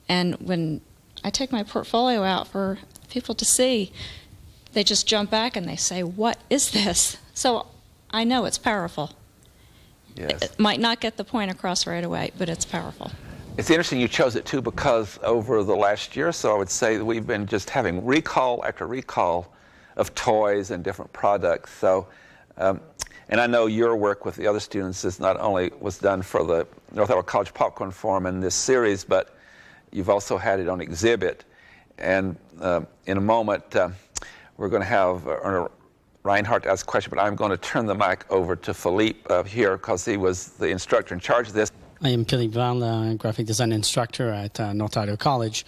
And when I take my portfolio out for people to see, they just jump back and they say, "What is this?" So I know it's powerful. Yes. It might not get the point across right away, but it's powerful. It's interesting you chose it too, because over the last year or so, I would say that we've been just having recall after recall of toys and different products. So, and I know your work with the other students is not only was done for the North Iowa College Popcorn Forum in this series, but you've also had it on exhibit. And in a moment, we're going to have Erna Reinhardt ask a question, but I'm going to turn the mic over to Philippe here, because he was the instructor in charge of this. I am Philippe Val, graphic design instructor at North Iowa College.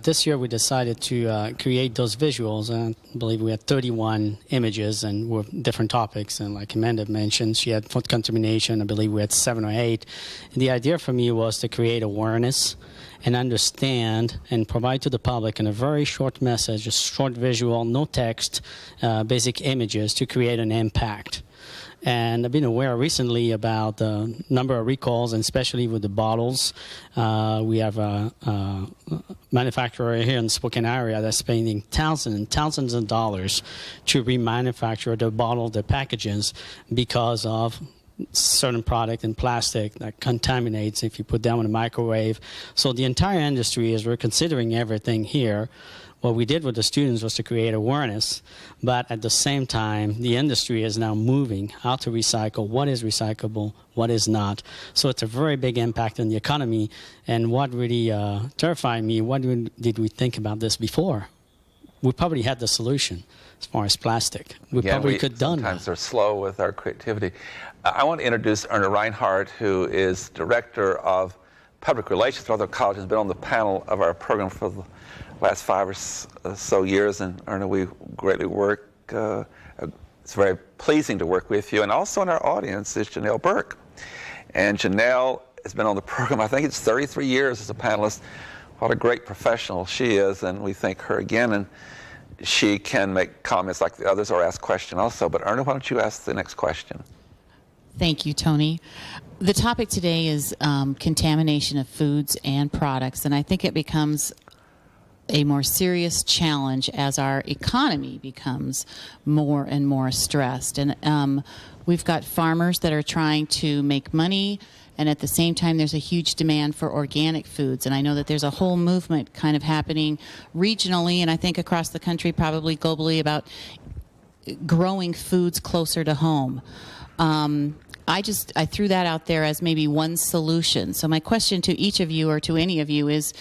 This year we decided to create those visuals. I believe we had 31 images and with different topics. And like Amanda mentioned, she had food contamination. I believe we had 7 or 8. And the idea for me was to create awareness and understand and provide to the public in a very short message, a short visual, no text, basic images to create an impact. And I've been aware recently about the number of recalls, and especially with the bottles. We have a manufacturer here in the Spokane area that's spending thousands and thousands of dollars to remanufacture the bottle, the packages, because of certain product in plastic that contaminates if you put them in a microwave. So the entire industry is reconsidering everything here. What we did with the students was to create awareness, but at the same time, the industry is now moving how to recycle, what is recyclable, what is not. So it's a very big impact on the economy. And what really terrified me, did we think about this before? We probably had the solution as far as plastic. We probably could have done that. Sometimes they're slow with our creativity. I want to introduce Erna Reinhardt, who is Director of Public Relations for other colleges, has been on the panel of our program for the last 5 or so years, and Erna, we greatly work. It's very pleasing to work with you. And also in our audience is Janelle Burke. And Janelle has been on the program, I think it's 33 years as a panelist. What a great professional she is, and we thank her again. And she can make comments like the others or ask questions also. But Erna, why don't you ask the next question? Thank you, Tony. The topic today is contamination of foods and products, and I think it becomes a more serious challenge as our economy becomes more and more stressed. And we've got farmers that are trying to make money, and at the same time there's a huge demand for organic foods. And I know that there's a whole movement kind of happening regionally, and I think across the country, probably globally, about growing foods closer to home. I threw that out there as maybe one solution. So my question to each of you, or to any of you, is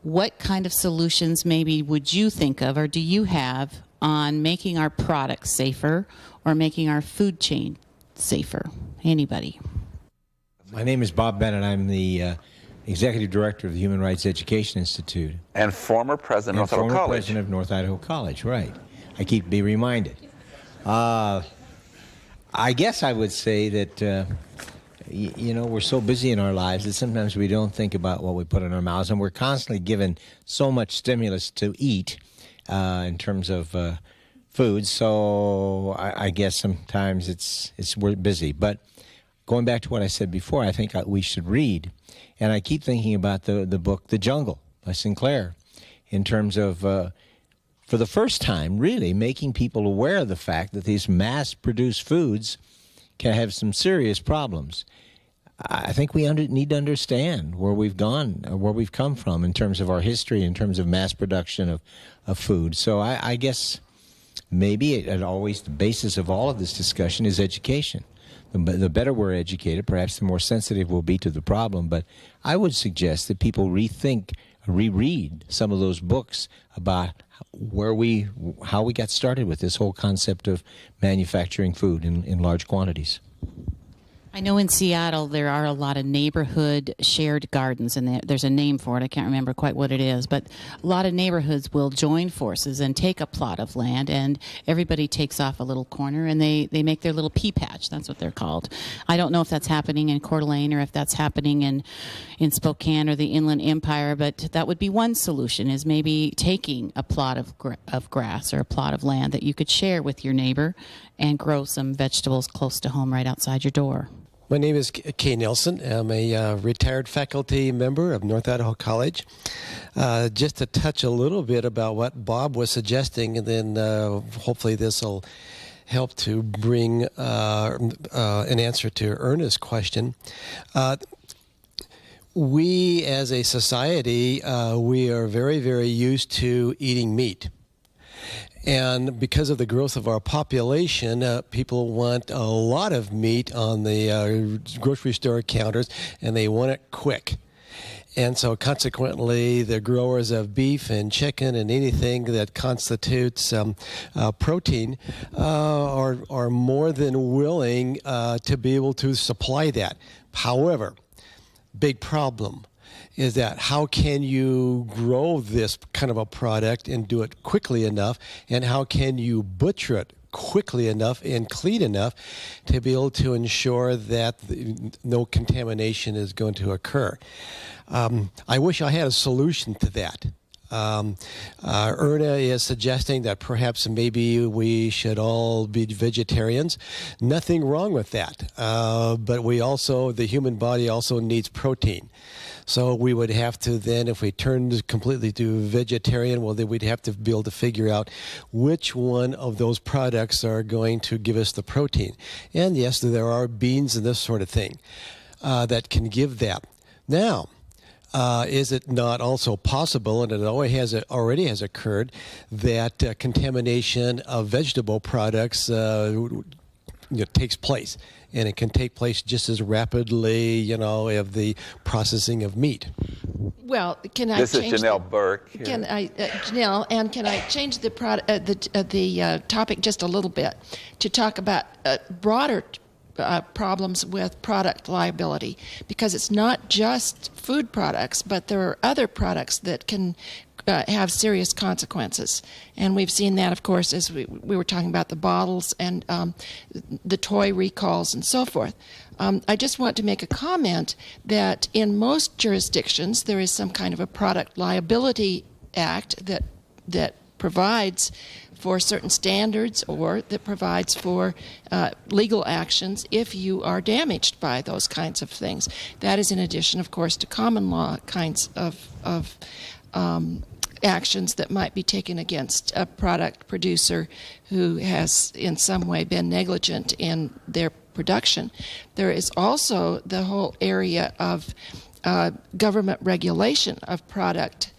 what kind of solutions maybe would you think of, or do you have, on making our products safer or making our food chain safer? Anybody? My name is Bob Bennett. I'm the Executive Director of the Human Rights Education Institute. And former President of North Idaho College. Former President of North Idaho College, right. I keep being reminded. I guess I would say that, we're so busy in our lives that sometimes we don't think about what we put in our mouths, and we're constantly given so much stimulus to eat in terms of food. So I guess sometimes we're busy. But going back to what I said before, I think we should read. And I keep thinking about the book The Jungle by Sinclair, in terms of, for the first time, really making people aware of the fact that these mass-produced foods can have some serious problems. I think we need to understand where we've gone, where we've come from in terms of our history, in terms of mass production of food. So I guess maybe the basis of all of this discussion is education. The better we're educated, perhaps the more sensitive we'll be to the problem. But I would suggest that people reread some of those books about how we got started with this whole concept of manufacturing food in large quantities. I know in Seattle there are a lot of neighborhood shared gardens, and there's a name for it. I can't remember quite what it is, but a lot of neighborhoods will join forces and take a plot of land, and everybody takes off a little corner, and they make their little pea patch. That's what they're called. I don't know if that's happening in Coeur d'Alene or if that's happening in Spokane or the Inland Empire, but that would be one solution, is maybe taking a plot of grass or a plot of land that you could share with your neighbor and grow some vegetables close to home right outside your door. My name is Kay Nelson. I'm a retired faculty member of North Idaho College. Just to touch a little bit about what Bob was suggesting, and then hopefully this will help to bring an answer to Ernest's question. We as a society, we are very, very used to eating meat. And because of the growth of our population, people want a lot of meat on the grocery store counters, and they want it quick. And so consequently, the growers of beef and chicken and anything that constitutes protein are more than willing to be able to supply that. However, big problem is that how can you grow this kind of a product and do it quickly enough, and how can you butcher it quickly enough and clean enough to be able to ensure that no contamination is going to occur. I wish I had a solution to that. Erna is suggesting that perhaps maybe we should all be vegetarians. Nothing wrong with that. But the human body also needs protein. So we would have to then, if we turned completely to vegetarian, well, then we'd have to be able to figure out which one of those products are going to give us the protein. And yes, there are beans and this sort of thing that can give that. Now, is it not also possible, and it already has occurred, that contamination of vegetable products takes place? And it can take place just as rapidly, of the processing of meat. Well, can I? This is Janelle Burke. Here. Can I, Janelle? And can I change the topic just a little bit to talk about broader problems with product liability? Because it's not just food products, but there are other products that can have serious consequences. And we've seen that, of course, as we were talking about the bottles and the toy recalls and so forth. I just want to make a comment that in most jurisdictions there is some kind of a product liability act that provides for certain standards or that provides for legal actions if you are damaged by those kinds of things. That is in addition, of course, to common law kinds of actions that might be taken against a product producer who has in some way been negligent in their production. There is also the whole area of government regulation of products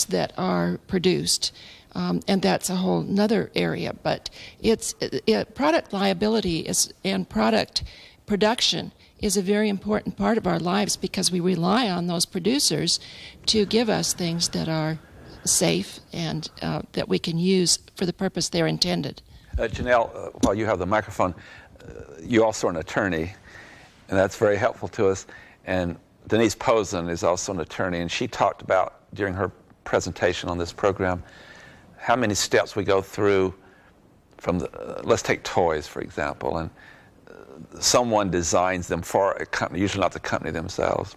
that are produced. And that's a whole nother area. But product liability and product production is a very important part of our lives because we rely on those producers to give us things that are safe and that we can use for the purpose they're intended. Janelle, while you have the microphone, you're also an attorney, and that's very helpful to us. And Denise Posen is also an attorney, and she talked about during her presentation on this program how many steps we go through from let's take toys, for example, and someone designs them for a company, usually not the company themselves,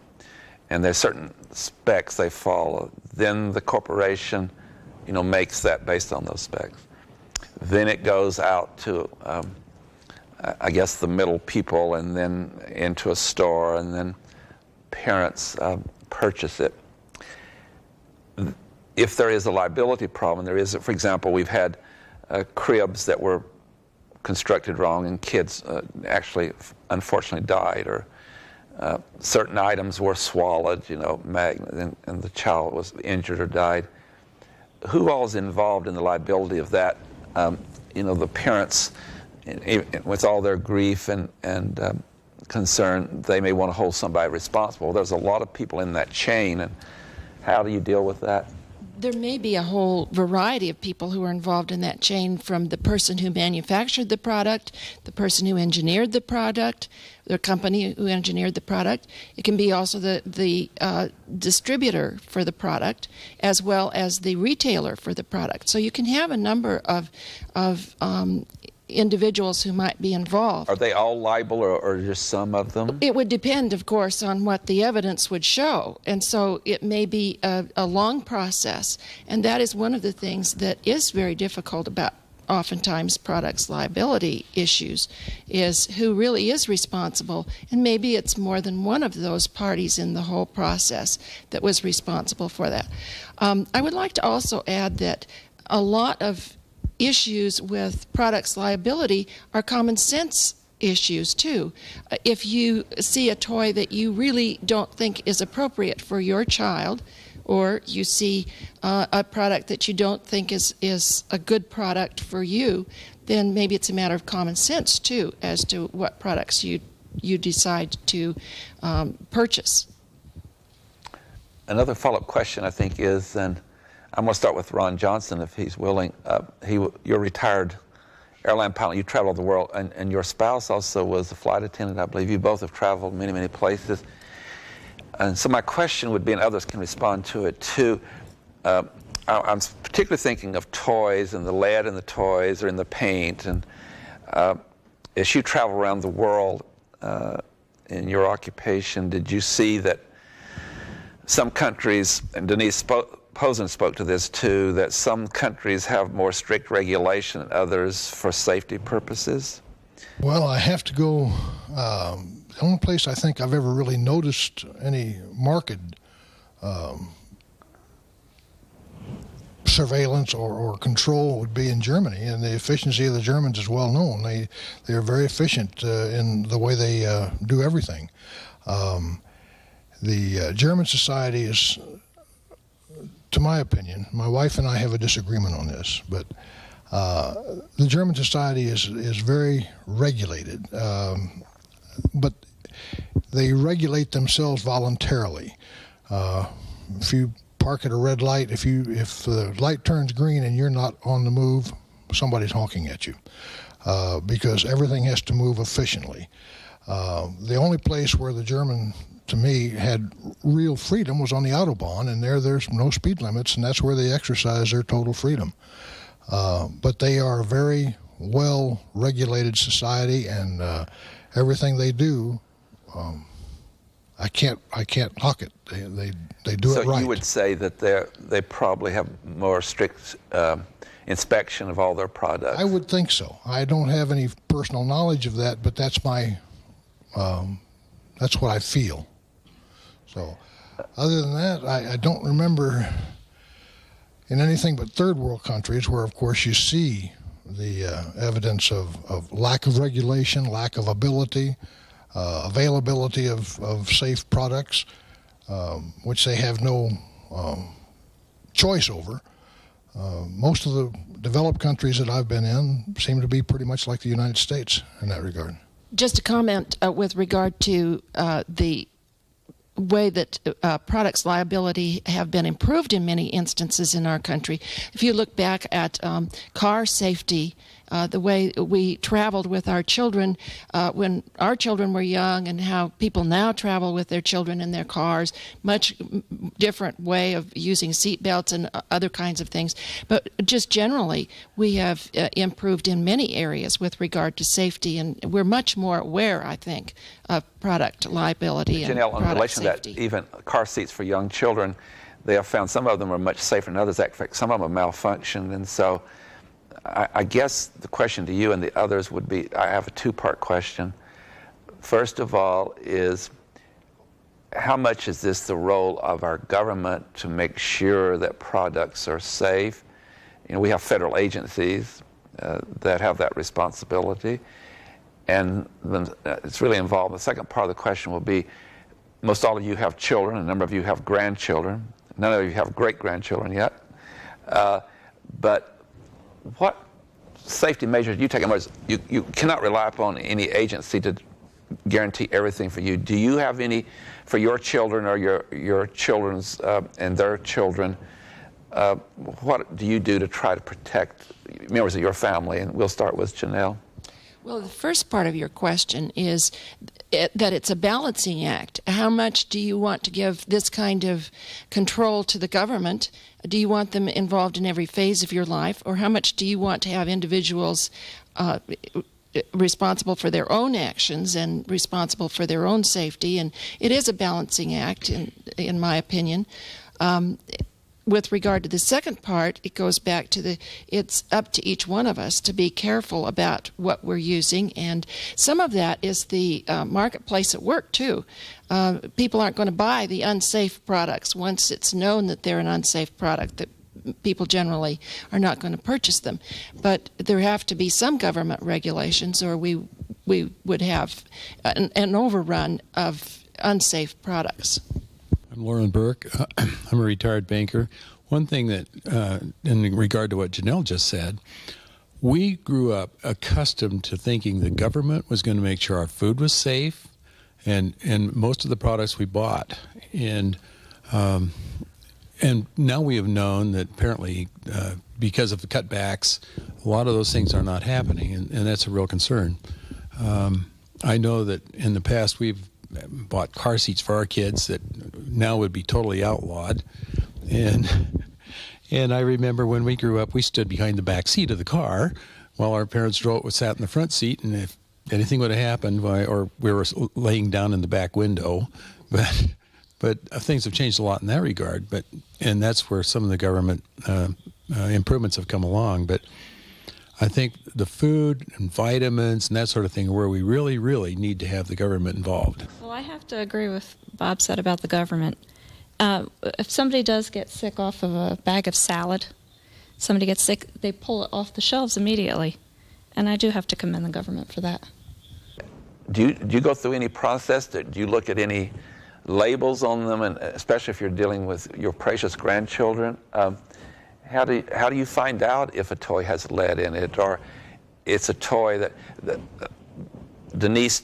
and there's certain specs they follow. Then the corporation, makes that based on those specs. Then it goes out to, I guess, the middle people, and then into a store, and then parents purchase it. If there is a liability problem, for example, we've had cribs that were constructed wrong and kids actually unfortunately died, or certain items were swallowed, and the child was injured or died. Who all is involved in the liability of that? The parents, with all their grief and concern, they may want to hold somebody responsible. There's a lot of people in that chain, and how do you deal with that? There may be a whole variety of people who are involved in that chain, from the person who manufactured the product, the person who engineered the product, the company who engineered the product. It can be also the distributor for the product, as well as the retailer for the product. So you can have a number of individuals who might be involved. Are they all liable, or just some of them? It would depend, of course, on what the evidence would show. And so it may be a long process. And that is one of the things that is very difficult about oftentimes products liability issues, is who really is responsible. And maybe it's more than one of those parties in the whole process that was responsible for that. I would like to also add that a lot of issues with products liability are common sense issues too. If you see a toy that you really don't think is appropriate for your child, or you see a product that you don't think is a good product for you, then maybe it's a matter of common sense too as to what products you decide to purchase. Another follow-up question, I think, is, and I'm going to start with Ron Johnson, if he's willing. You're a retired airline pilot. You travel the world, and your spouse also was a flight attendant, I believe. You both have traveled many, many places. And so my question would be, and others can respond to it too, I'm particularly thinking of toys and the lead in the toys or in the paint. And as you travel around the world in your occupation, did you see that some countries, and Denise Posen spoke to this too, that some countries have more strict regulation than others for safety purposes? Well, I have to go, the only place I think I've ever really noticed any marked surveillance or control would be in Germany, and the efficiency of the Germans is well known. They are very efficient in the way they do everything. The German society is, to my opinion, my wife and I have a disagreement on this, but the German society is very regulated, but they regulate themselves voluntarily. If you park at a red light, if the light turns green and you're not on the move, somebody's honking at you, because everything has to move efficiently. The only place where the German, to me, had real freedom was on the Autobahn, and there's no speed limits, and that's where they exercise their total freedom. But they are a very well-regulated society, and everything they do, I can't knock it. They do it right. So you would say that they probably have more strict inspection of all their products? I would think so. I don't have any personal knowledge of that, but that's my that's what I feel. So, other than that, I don't remember in anything but third world countries where, of course, you see the evidence of lack of regulation, lack of availability of safe products, which they have no choice over. Most of the developed countries that I've been in seem to be pretty much like the United States in that regard. Just a comment with regard to the way that products liability have been improved in many instances in our country. If you look back at car safety, the way we traveled with our children when our children were young, and how people now travel with their children in their cars, much different way of using seat belts and other kinds of things. But just generally, we have improved in many areas with regard to safety, and we're much more aware, I think, of product liability and Janelle, product in relation safety. to that, even car seats for young children, they have found some of them are much safer than others. In fact, some of them malfunctioned, and so I guess the question to you and the others would be, I have a two-part question. First of all is, how much is this the role of our government to make sure that products are safe? You know, we have federal agencies that have that responsibility, and it's really involved. The second part of the question will be, most all of you have children, a number of you have grandchildren, none of you have great-grandchildren yet, but what safety measures do you take? In other words, you cannot rely upon any agency to guarantee everything for you. Do you have any for your children or your children's and their children what do you do to try to protect members of your family? And we'll start with Janelle. Well, the first part of your question is that it's a balancing act. How much do you want to give this kind of control to the government? Do you want them involved in every phase of your life? Or how much do you want to have individuals responsible for their own actions and responsible for their own safety? And it is a balancing act, in my opinion. With regard to the second part, it goes back to it's up to each one of us to be careful about what we're using, and some of that is the marketplace at work, too. People aren't going to buy the unsafe products once it's known that they're an unsafe product, that people generally are not going to purchase them. But there have to be some government regulations, or we would have an overrun of unsafe products. I'm Lauren Burke. I'm a retired banker. One thing that, in regard to what Janelle just said, we grew up accustomed to thinking the government was going to make sure our food was safe, and most of the products we bought. And now we have known that apparently, because of the cutbacks, a lot of those things are not happening, and that's a real concern. I know that in the past we've bought car seats for our kids that now would be totally outlawed, and I remember when we grew up, we stood behind the back seat of the car while our parents sat in the front seat, and if anything would have happened, or we were laying down in the back window, but things have changed a lot in that regard. And that's where some of the government improvements have come along. But I think the food and vitamins and that sort of thing are where we really, really need to have the government involved. Well, I have to agree with Bob said about the government. If somebody does get sick off of a bag of salad, somebody gets sick, they pull it off the shelves immediately. And I do have to commend the government for that. Do you go through any process? Do you look at any labels on them, and especially if you're dealing with your precious grandchildren? How do you find out if a toy has lead in it, or it's a toy that Denise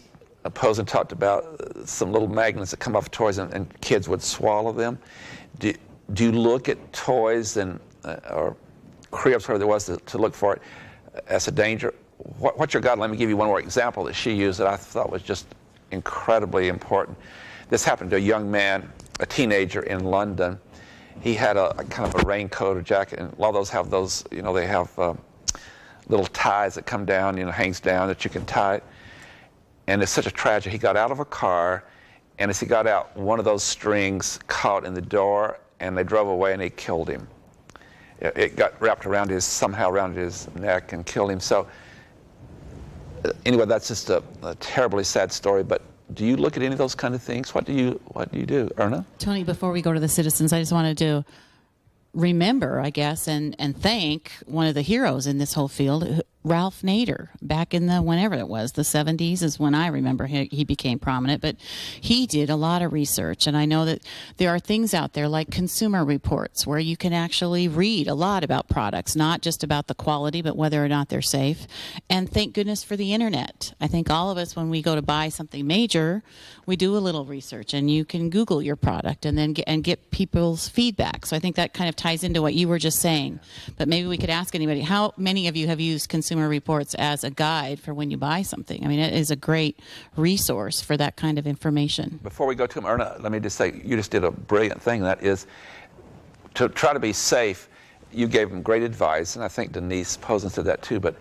Posen talked about, some little magnets that come off toys and kids would swallow them? Do you look at toys or cribs, whatever there was, to look for it as a danger? What's your guide? Let me give you one more example that she used that I thought was just incredibly important. This happened to a young man, a teenager in London. He had a kind of a raincoat or jacket, and a lot of those have those, they have little ties that come down, hangs down that you can tie. And it's such a tragedy. He got out of a car, and as he got out, one of those strings caught in the door, and they drove away, and it killed him. It got wrapped somehow around his neck and killed him. So anyway, that's just a terribly sad story, but do you look at any of those kind of things? What do you do, Erna? Tony, before we go to the citizens, I just wanted to remember, I guess, and thank one of the heroes in this whole field, Ralph Nader. Back in whenever it was, the 70s is when I remember he became prominent, but he did a lot of research, and I know that there are things out there like Consumer Reports where you can actually read a lot about products, not just about the quality, but whether or not they're safe. And thank goodness for the internet. I think all of us, when we go to buy something major, we do a little research, and you can Google your product and then get people's feedback. So I think that kind of ties into what you were just saying. But maybe we could ask anybody, how many of you have used Consumer Reports as a guide for when you buy something? I mean, it is a great resource for that kind of information. Before we go to them, Erna, let me just say, you just did a brilliant thing. That is, to try to be safe, you gave them great advice, and I think Denise Posen said that too, but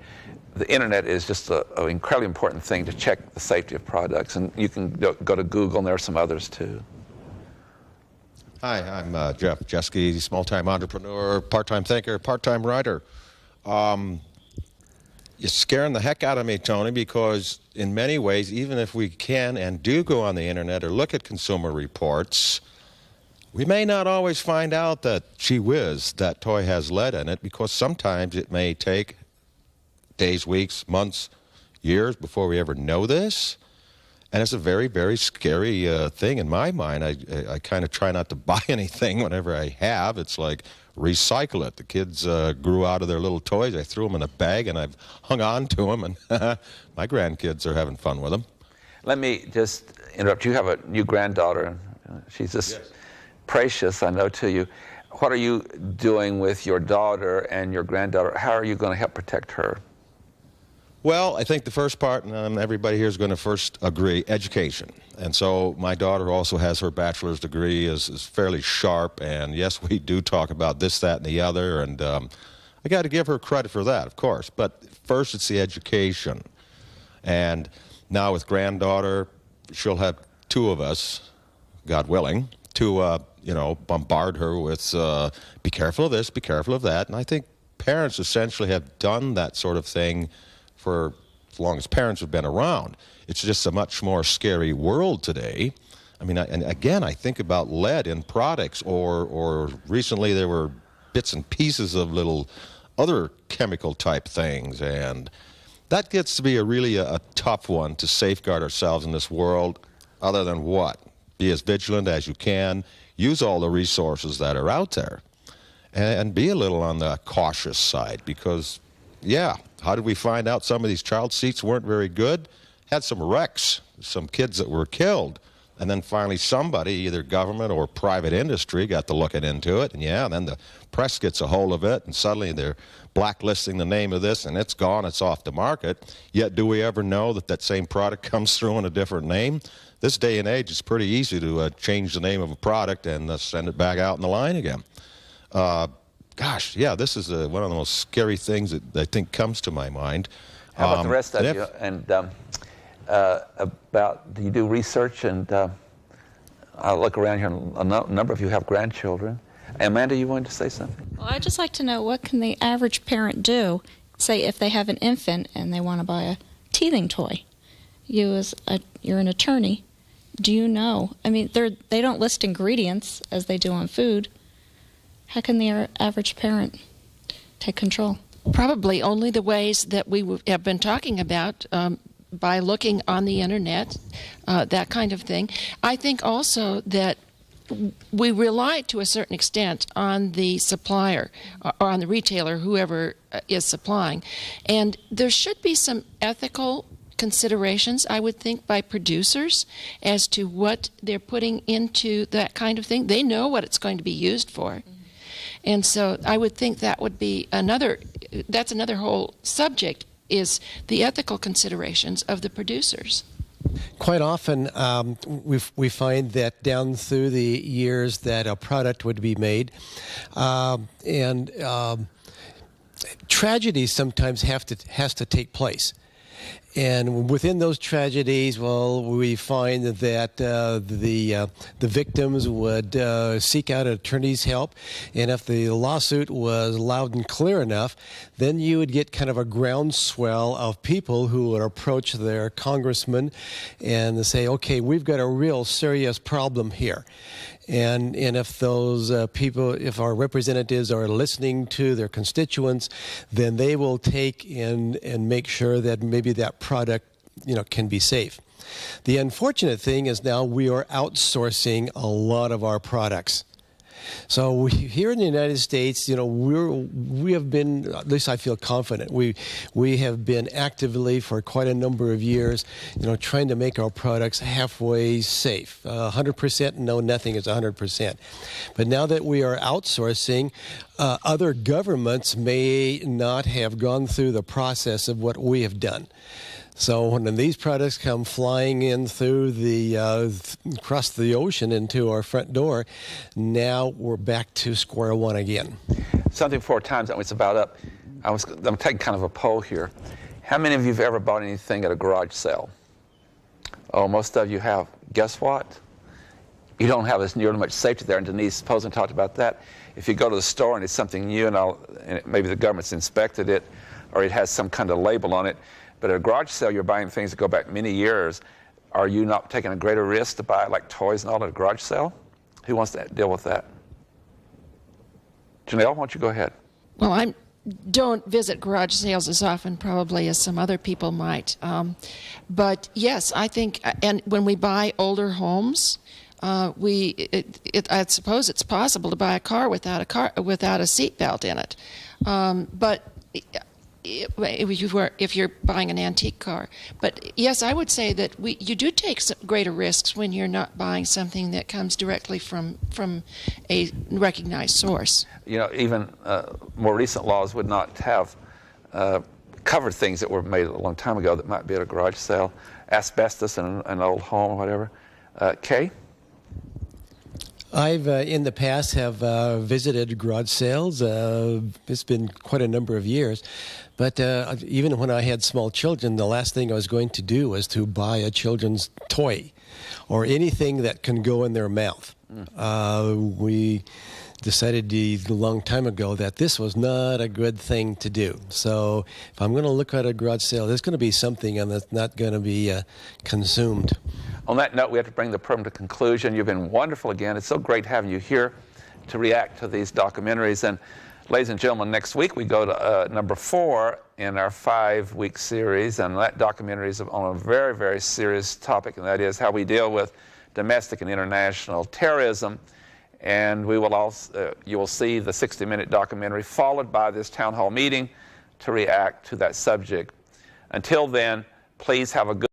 the internet is just an incredibly important thing to check the safety of products, and you can go to Google, and there are some others too. Hi, I'm Jeff Jeske, small-time entrepreneur, part-time thinker, part-time writer. You're scaring the heck out of me, Tony, because in many ways, even if we can and do go on the internet or look at Consumer Reports, we may not always find out that, gee whiz, that toy has lead in it, because sometimes it may take days, weeks, months, years before we ever know this. And it's a very, very scary thing in my mind. I kind of try not to buy anything whenever I have. It's like, recycle it. The kids grew out of their little toys. I threw them in a bag, and I've hung on to them, and my grandkids are having fun with them. Let me just interrupt. You have a new granddaughter. She's just precious, I know, to you. what are you doing with your daughter and your granddaughter? How are you going to help protect her? Well, I think the first part, and everybody here is going to first agree, education. And so my daughter also has her bachelor's degree, is fairly sharp, and yes, we do talk about this, that, and the other, and I got to give her credit for that, of course. But first, it's the education. And now with granddaughter, she'll have two of us, God willing, to bombard her with be careful of this, be careful of that. And I think parents essentially have done that sort of thing for as long as parents have been around. It's just a much more scary world today. I mean, and again, I think about lead in products, or recently there were bits and pieces of little other chemical type things, and that gets to be really a tough one to safeguard ourselves in this world. Other than what? Be as vigilant as you can, use all the resources that are out there, and be a little on the cautious side, because, yeah, how did we find out some of these child seats weren't very good? Had some wrecks, some kids that were killed, and then finally somebody, either government or private industry, got to looking into it, and yeah, then the press gets a hold of it, and suddenly they're blacklisting the name of this, and it's gone, it's off the market. Yet do we ever know that that same product comes through in a different name? This day and age, it's pretty easy to change the name of a product and send it back out in the line again. Gosh, yeah, this is one of the most scary things that I think comes to my mind. How about the rest of you? And about, do you do research? And I look around here, and a number of you have grandchildren. Amanda, you wanted to say something? Well, I'd just like to know, what can the average parent do, say if they have an infant and they want to buy a teething toy? You're an attorney. Do you know? I mean, they don't list ingredients as they do on food. How can the average parent take control? Probably only the ways that we have been talking about, by looking on the internet, that kind of thing. I think also that we rely to a certain extent on the supplier or on the retailer, whoever is supplying. And there should be some ethical considerations, I would think, by producers as to what they're putting into that kind of thing. They know what it's going to be used for. And so I would think that would be that's another whole subject, is the ethical considerations of the producers. Quite often, we find that down through the years that a product would be made, and tragedies sometimes has to take place. And within those tragedies, well, we find that the victims would seek out an attorney's help, and if the lawsuit was loud and clear enough, then you would get kind of a groundswell of people who would approach their congressman and say, okay, we've got a real serious problem here. And if those people, if our representatives are listening to their constituents, then they will take in and make sure that maybe that product, can be safe. The unfortunate thing is now we are outsourcing a lot of our products. So here in the United States, we have been, at least I feel confident, we have been actively for quite a number of years, trying to make our products halfway safe. 100%, no, nothing is 100%. But now that we are outsourcing, other governments may not have gone through the process of what we have done. So when these products come flying in through across the ocean into our front door, now we're back to square one again. Something 4 times, it's about up. I'm taking kind of a poll here. How many of you have ever bought anything at a garage sale? Oh, most of you have. Guess what? You don't have as nearly much safety there, and Denise Posen talked about that. If you go to the store and it's something new, and maybe the government's inspected it, or it has some kind of label on it, but at a garage sale, you're buying things that go back many years. Are you not taking a greater risk to buy like toys and all at a garage sale? Who wants to deal with that? Janelle, why don't you go ahead? Well, I don't visit garage sales as often probably as some other people might. But yes, I think, and when we buy older homes, I suppose it's possible to buy a car without a seatbelt in it. But if you're buying an antique car. But yes, I would say that you do take some greater risks when you're not buying something that comes directly from a recognized source. You know, even more recent laws would not have covered things that were made a long time ago that might be at a garage sale. Asbestos in an old home or whatever. Kay? I've in the past have visited garage sales. It's been quite a number of years, but even when I had small children, the last thing I was going to do was to buy a children's toy or anything that can go in their mouth. We decided a long time ago that this was not a good thing to do. So if I'm going to look at a garage sale, there's going to be something that's not going to be consumed. On that note, we have to bring the program to conclusion. You've been wonderful again. It's so great having you here to react to these documentaries. And ladies and gentlemen, next week we go to number 4 in our 5-week series. And that documentary is on a very, very serious topic, and that is how we deal with domestic and international terrorism. And we will also, you will see the 60-minute documentary followed by this town hall meeting to react to that subject. Until then, please have a good